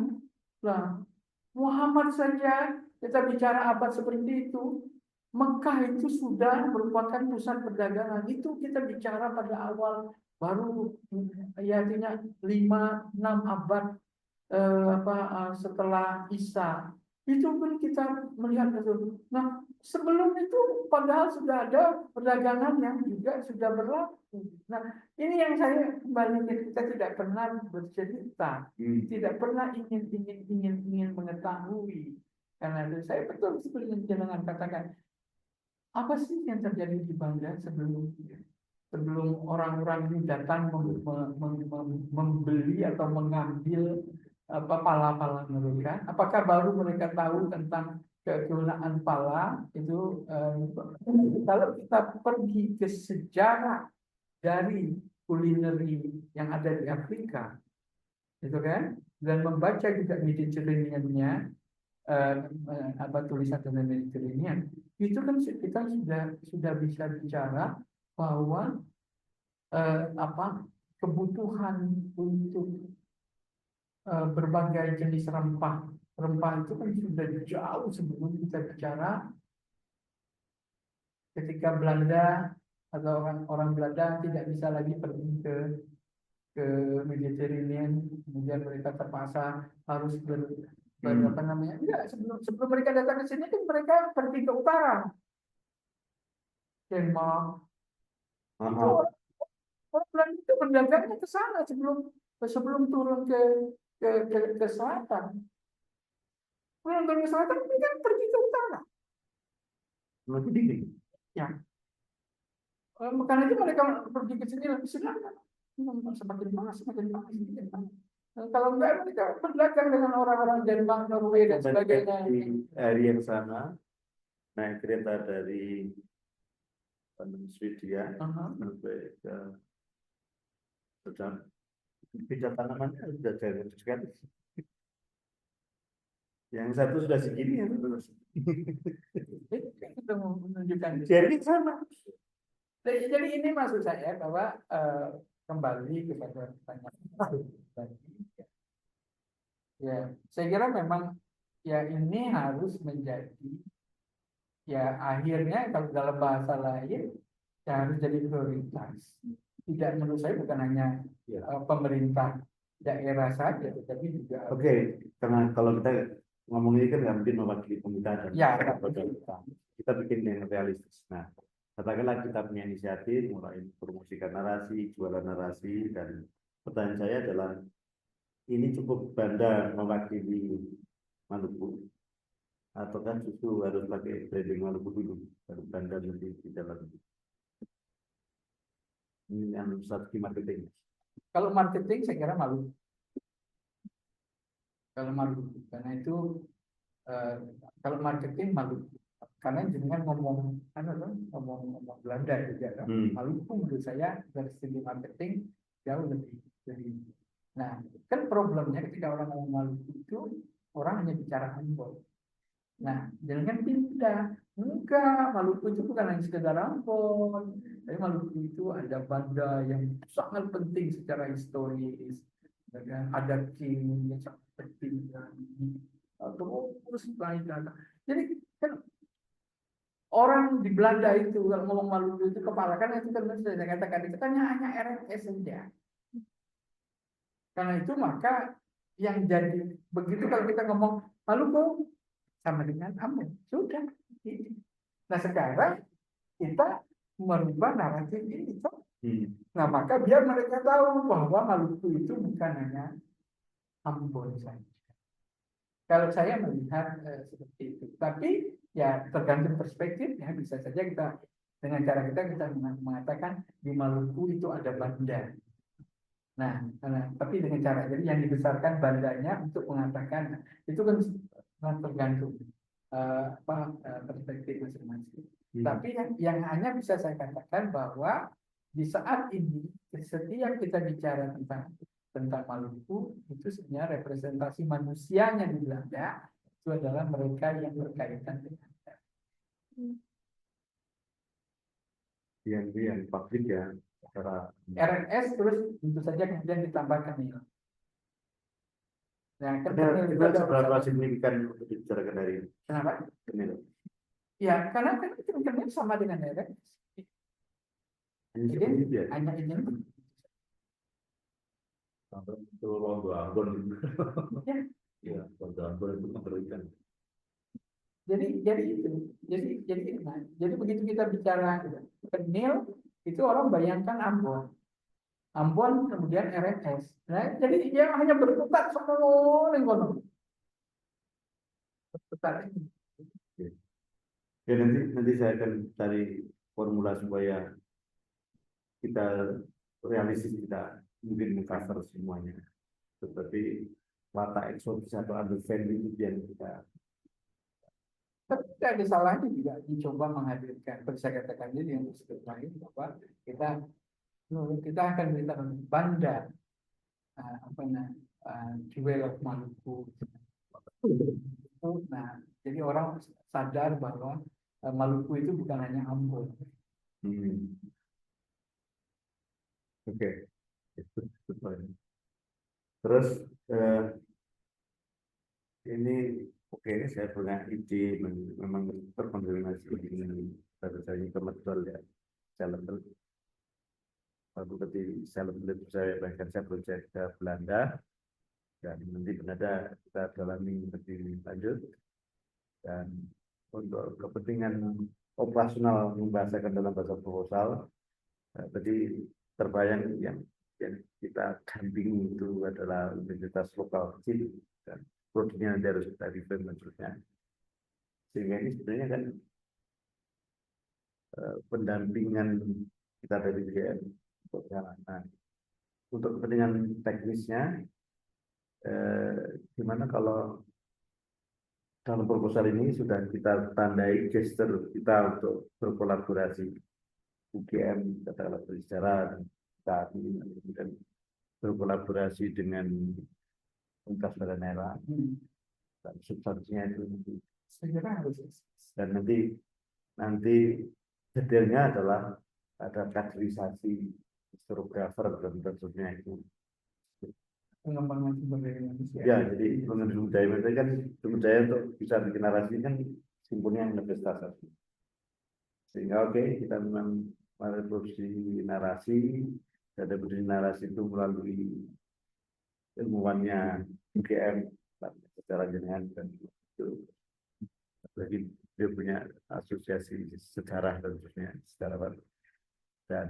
nah, Muhammad saja kita bicara abad seperti itu. Mekah itu sudah merupakan pusat perdagangan. Itu kita bicara pada awal, baru ya artinya 5-6 abad setelah Isa. Itu pun kita melihat itu. Nah, sebelum itu padahal sudah ada perdagangan yang juga sudah berlaku. Nah, ini yang saya kembali, kita tidak pernah bercerita, tidak pernah ingin mengetahui. Karena itu saya betul seperti yang katakan, apa sih yang terjadi di Banda sebelum orang-orang ini datang membeli atau mengambil pala-pala mereka? Apakah baru mereka tahu tentang kegunaan pala itu? Kalau kita pergi ke sejarah dari kulineri yang ada di Afrika, itu kan, dan membaca juga Mediterranean-nya, tulisan tentang Mediterranean, itu kan kita sudah bisa bicara bahwa kebutuhan untuk berbagai jenis rempah. Rempah itu kan sudah jauh sebelum kita bicara ketika Belanda atau orang Belanda tidak bisa lagi pergi ke Mediterranean, kemudian mereka terpaksa harus apa namanya? Enggak, sebelum mereka datang ke sini kan mereka pergi ke utara, Denmark. Itu orang Belanda itu berdagangnya ke sana sebelum turun ke selatan. Turun ke selatan mereka pergi ke utara. Lebih dingin. Ya. Karena itu mereka pergi ke sini lebih silakan. Semakin panas, semakin panas, semakin panas. Kalau enggak mereka berdagang dengan orang-orang Denmark, Norway dan sebagainya. Di hari yang sama naik kereta dari Swedia sampai ke beda tanamannya sudah jauh sekali. Yang satu sudah segini, yang satu Itu menunjukkan. jadi sama. Jadi ini maksud saya bahwa kembali kepada pertanyaan tadi. Ya, saya kira memang ya ini harus menjadi ya akhirnya kalau dalam bahasa lain ya harus jadi prioritas. Tidak menurut saya bukan hanya pemerintah daerah saja, tetapi juga. Oke, karena kalau kita ngomong ini kan nggak mungkin mewakili pemerintah dan kita bikin yang realistis. Nah, katakanlah kita punya inisiatif mulai promosikan narasi, jualan narasi, dan pertanyaan saya adalah ini cukup Banda mewakili Maluku ataukah justru harus pakai branding Maluku dulu baru Banda nanti di dalam ini yang strategi marketing. Kalau marketing saya kira Maluku. Kalau Maluku karena itu kalau marketing Maluku karena jangan ngomong Belanda juga kan. Maluku menurut saya dari segi marketing jauh lebih. Nah, kan problemnya ketika orang ngomong Maluku itu orang hanya bicara Ambon. Nah, jangan pindah. Enggak, Maluku itu bukan hanya sekedar Ambon. Tapi Maluku itu ada Banda yang sangat penting secara historis. Ada King yang sangat penting. Terus naik ke atas. Jadi kan orang di Belanda itu kalau ngomong Maluku itu kepala kan itu kan saya katakan itu kan hanya RNS saja. Karena itu maka yang jadi begitu kalau kita ngomong Maluku sama dengan Ambon sudah. Nah sekarang kita merubah naratif ini. Nah maka biar mereka tahu bahwa Maluku itu bukan hanya Ambon saja. Kalau saya melihat seperti itu, tapi ya tergantung perspektif ya bisa saja kita dengan cara kita mengatakan di Maluku itu ada Banda. Nah, tapi dengan cara jadi yang dibesarkan bandanya untuk mengatakan itu kan tergantung perspektif masing-masing. Tapi yang hanya bisa saya katakan bahwa di saat ini setiap kita bicara tentang Maluku itu sebenarnya representasi manusianya di Belanda itu adalah mereka yang berkaitan dengan yang publik ya. RNS terus tentu saja kemudian ditambahkan ini. Nah, itu seberapa signifikan untuk dibicarakan dari ini? Kenapa? Kenil. Ya, karena kan Kenil sama dengan RNS. Jadi hanya ini. Itu Rondo Ambon. Ya, Rondo Ambon itu memberikan. Jadi begitu kita bicara Kenil itu orang bayangkan Ambon kemudian RNS. Nah, jadi dia hanya berputar semua lingkungan. Berputar. Ya nanti saya akan cari formula supaya kita realistis, kita mungkin mengcover semuanya. Tetapi watak eksotis atau undervalue itu yang kita. Tapi tidak ada salahnya juga dicoba menghadirkan. Seperti saya katakan ini yang disebut lain bahwa kita akan beritahu Banda Jewel of Maluku. Nah, jadi orang sadar bahwa Maluku itu bukan hanya Ambon. Oke. Terus ini oke, saya punya ide memang terkonfirmasi dengan baru saya kebetulan ya saya ketika saya saya bahkan saya project ke Belanda dan nanti Belanda kita dalami lebih lanjut dan untuk kepentingan operasional membahasakan dalam bahasa proposal tadi terbayang yang kita dampingi itu adalah universitas lokal kecil dan produknya nanti harus kita review dan seterusnya sehingga ini sebenarnya kan pendampingan kita dari BGM untuk nah, untuk kepentingan teknisnya gimana kalau dalam proposal ini sudah kita tandai gesture kita untuk berkolaborasi UGM katakanlah berbicara dan berkolaborasi dengan Universitas Daerah dan substansinya itu Segera harus. dan nanti detailnya adalah ada kaderisasi historiografer dan tentunya itu Pengembangan sumber daya manusia. ya jadi mengenai sumber daya manusia kan sumber daya untuk bisa bikin narasi kan simpunya investasi sehingga oke kita memang mereproduksi narasi dan reproduksi narasi itu melalui ilmuwannya UGM secara jenengan dan itu lagi dia punya asosiasi sejarah dan sebagainya sejarah dan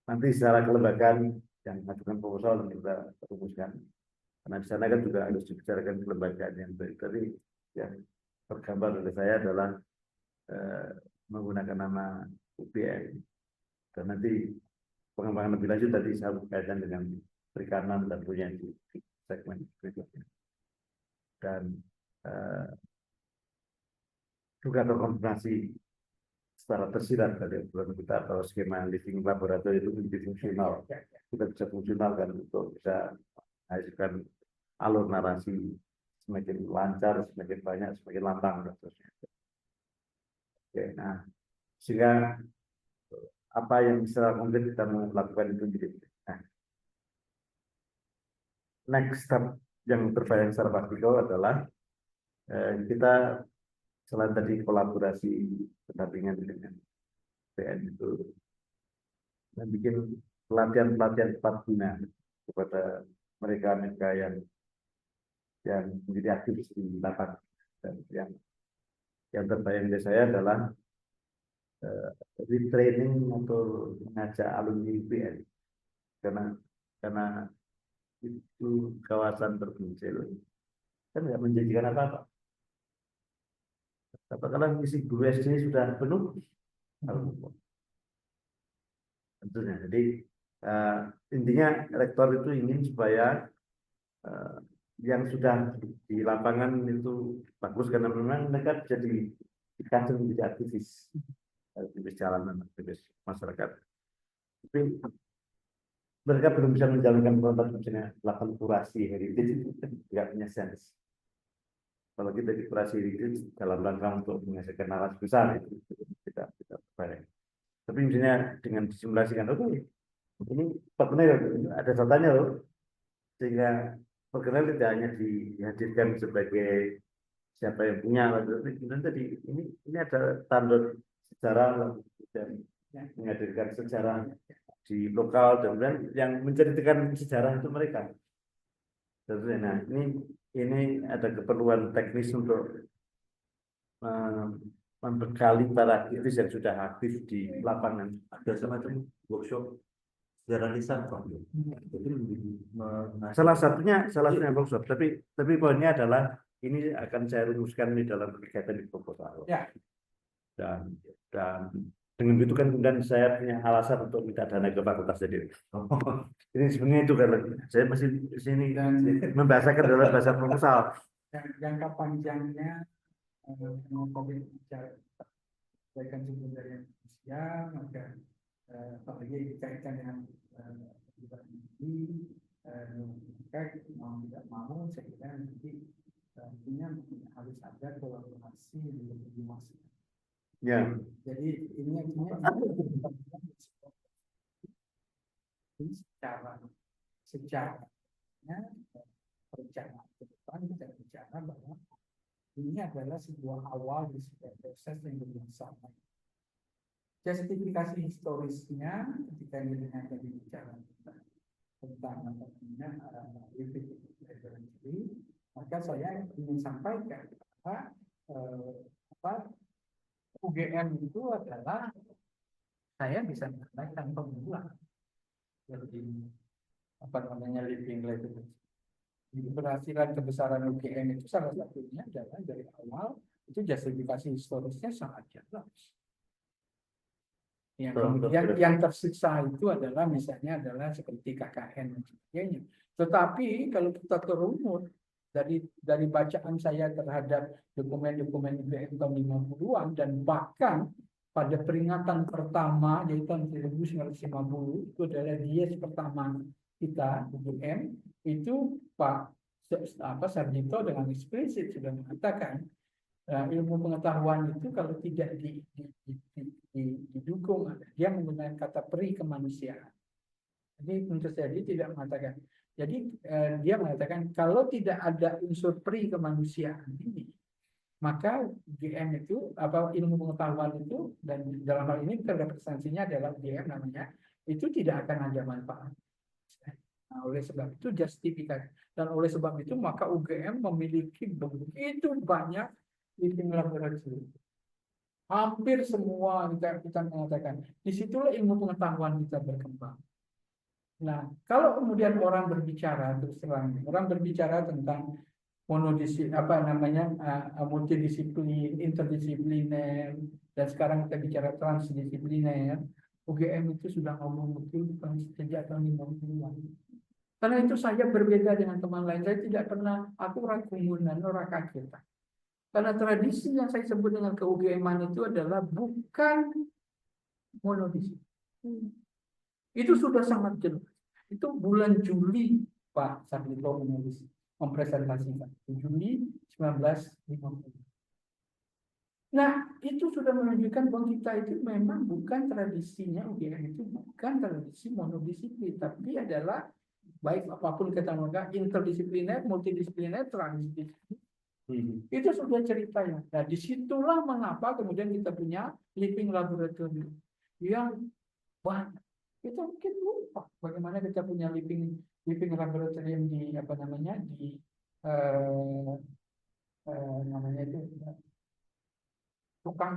nanti secara kelembagaan yang mengajukan proposal dan kita rumuskan karena di sana kan juga harus dibicarakan kelembagaan yang baik tadi yang tergambar oleh saya adalah menggunakan nama UPM dan nanti pengembangan lebih lanjut tadi saya berkaitan dengan perikanan dan punya di segmen berikutnya dan juga terkonfirmasi secara tersirat dari obrolan kita atau skema living laboratory itu menjadi fungsional kita bisa fungsional kan untuk bisa menghasilkan alur narasi semakin lancar semakin banyak semakin lantang dan seterusnya. Oke, nah sehingga apa yang bisa konkret kita mau lakukan itu jadi nah, next step yang terbayang secara praktikal adalah kita selain tadi kolaborasi pendampingan dengan PN itu dan bikin pelatihan-pelatihan tepat guna kepada mereka yang menjadi aktif di lapangan dan yang terbayang dari saya adalah retraining atau mengajak alumni PN karena itu kawasan terpencil kan nggak menjadikan apa-apa. Katakanlah isi guru SD sudah penuh, tentunya. Jadi intinya rektor itu ingin supaya yang sudah di lapangan itu bagus karena memang mereka jadi kadang menjadi aktivis jalanan, aktivis masyarakat. Tapi mereka belum bisa menjalankan peran misalnya melakukan kurasi heritage itu kan tidak punya sense. Kalau kita di kurasi heritage dalam rangka untuk menghasilkan narasi besar itu kita baik. Tapi misalnya dengan disimulasikan, oke, ini personel ada datanya loh, sehingga personel tidak hanya dihadirkan sebagai siapa yang punya, kemudian tadi ini ada standar sejarah dan menghadirkan sejarah di lokal dan yang menceritakan sejarah itu mereka. Nah ini ada keperluan teknis untuk membekali para aktivis yang sudah aktif di lapangan. Ada semacam workshop sejarah lisan Pak. Salah satunya workshop, tapi poinnya adalah ini akan saya rumuskan di dalam kegiatan di proposal. Ya. Dan dengan itu kan kemudian saya punya alasan untuk minta dana ke fakultas sendiri. Ini sebenarnya itu karena saya masih di sini dan membahasakan dalam bahasa proposal. Jangka panjangnya COVID bicara perbaikan sumber daya manusia, maka apalagi dikaitkan dengan ini, maka mau tidak mau saya kira nanti tentunya harus ada kolaborasi yang lebih masif. Ya. Jadi ini secara sejarahnya perencanaan ke depan kita bicara bahwa ini adalah sebuah awal di sebuah proses yang bersama. Justifikasi historisnya ketika ini tadi bicara tentang maka saya ingin sampaikan bahwa UGM itu adalah saya bisa mengatakan pemula dari living literature. Keberhasilan kebesaran UGM itu salah satunya adalah dari awal itu justifikasi historisnya sangat jelas. Yang kemudian yang tersiksa itu adalah misalnya adalah seperti KKN dan sebagainya. Tetapi kalau kita terunut dari bacaan saya terhadap dokumen-dokumen UGM tahun 50-an dan bahkan pada peringatan pertama yaitu tahun 1950 itu adalah dies pertama kita UGM itu Pak Sarjito dengan eksplisit sudah mengatakan ilmu pengetahuan itu kalau tidak didukung, dia menggunakan kata peri kemanusiaan. Jadi tentu saja dia tidak mengatakan. Jadi dia mengatakan kalau tidak ada unsur peri kemanusiaan ini, maka UGM itu ilmu pengetahuan itu dan dalam hal ini representasinya adalah UGM namanya itu tidak akan ada manfaat. Nah, oleh sebab itu justifikasi dan oleh sebab itu maka UGM memiliki begitu banyak living laboratory. Hampir semua kita mengatakan disitulah ilmu pengetahuan kita berkembang. Nah, kalau kemudian orang berbicara terus terang, orang berbicara tentang multidisiplin, interdisipliner, dan sekarang kita bicara transdisipliner, UGM itu sudah ngomong betul sejak tahun 50-an. Karena itu saya berbeda dengan teman lain, saya tidak pernah, aku orang kumunan, orang kaget. Karena tradisi yang saya sebut dengan ke-UGM-an itu adalah bukan monodisiplin. Itu sudah sangat jelas. Itu bulan Juli Pak Sarjito mempresentasikan. Juli 1950. Nah, itu sudah menunjukkan bahwa kita itu memang bukan tradisinya UGM itu bukan tradisi monodisiplin, tapi adalah baik apapun kata mereka interdisipliner, multidisipliner, transdisipliner. Itu sudah ceritanya. Nah, disitulah mengapa kemudian kita punya living laboratory yang banyak. Kita mungkin lupa bagaimana kita punya living laboratorium di namanya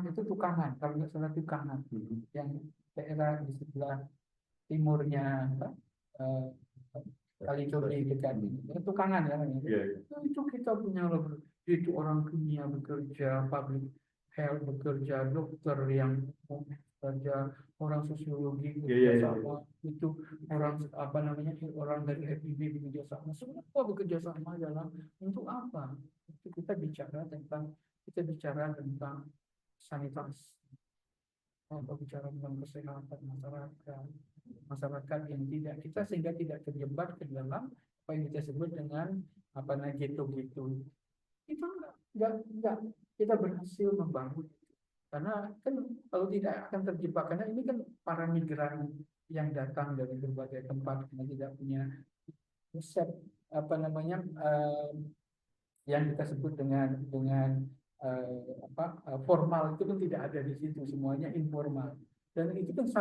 itu tukangan, kalau nggak salah tukangan, yang daerah di sebelah timurnya Kali-Curi dekat tukangan ya. Itu kita punya laboratorium. Itu orang kimia bekerja, public health bekerja, dokter yang bekerja, orang sosiologi bekerja sama, itu orang orang dari FIB bekerja sama, semua bekerja sama dalam untuk apa? Itu kita bicara tentang sanitasi, atau bicara tentang kesehatan masyarakat yang tidak kita sehingga tidak terjebak ke dalam apa yang kita sebut dengan gitu. Itu enggak kita berhasil membangun karena kan kalau tidak akan terjebak karena ini kan para migran yang datang dari berbagai tempat karena tidak punya konsep yang kita sebut dengan formal itu kan tidak ada di situ, semuanya informal dan itu kan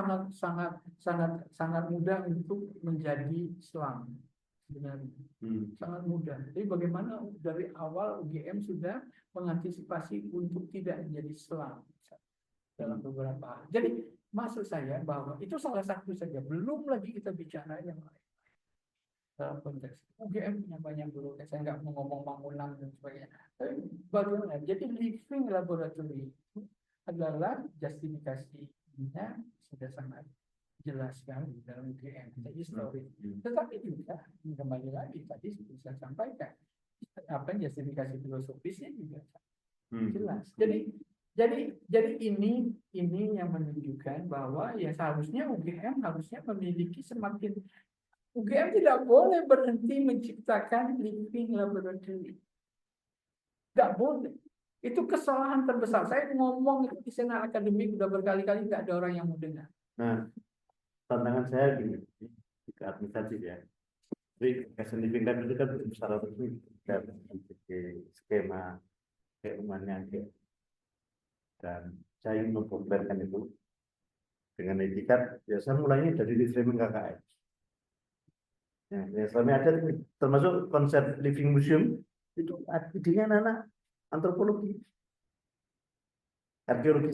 sangat mudah untuk menjadi Islam. Sebenarnya sangat mudah. Jadi bagaimana dari awal UGM sudah mengantisipasi untuk tidak menjadi Islam dalam beberapa hal. Jadi maksud saya bahwa itu salah satu saja. Belum lagi kita bicara yang lain dalam konteks UGM punya banyak dulu. Saya nggak mau ngomong bangunan dan sebagainya. Tapi bagaimana? Jadi living laboratory itu adalah justifikasinya sudah sangat jelas sekali dalam UGM histori. Tetapi juga kembali lagi tadi saya sampaikan justifikasi filosofisnya juga jelas. Jadi ini yang menunjukkan bahwa ya seharusnya UGM harusnya memiliki semakin UGM tidak boleh berhenti menciptakan living laboratory. Tidak boleh. Itu kesalahan terbesar. Saya ngomong itu di senat akademik sudah berkali-kali tidak ada orang yang mau dengar. Nah, tantangan saya gini, ke administratif ya. Jadi Castle Living Lab itu kan secara resmi dan skema keuangannya dan saya ingin mempopulerkan itu dengan etikat. Ya saya mulainya dari reframing KKN. Ya, selama ada termasuk konsep living museum itu idenya anak antropologi, arkeologi.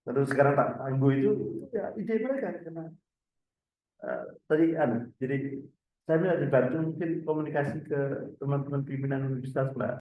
Terus sekarang Pak Anggo itu ya ide mereka karena tadi jadi saya minta dibantu mungkin komunikasi ke teman-teman pimpinan universitas Mbak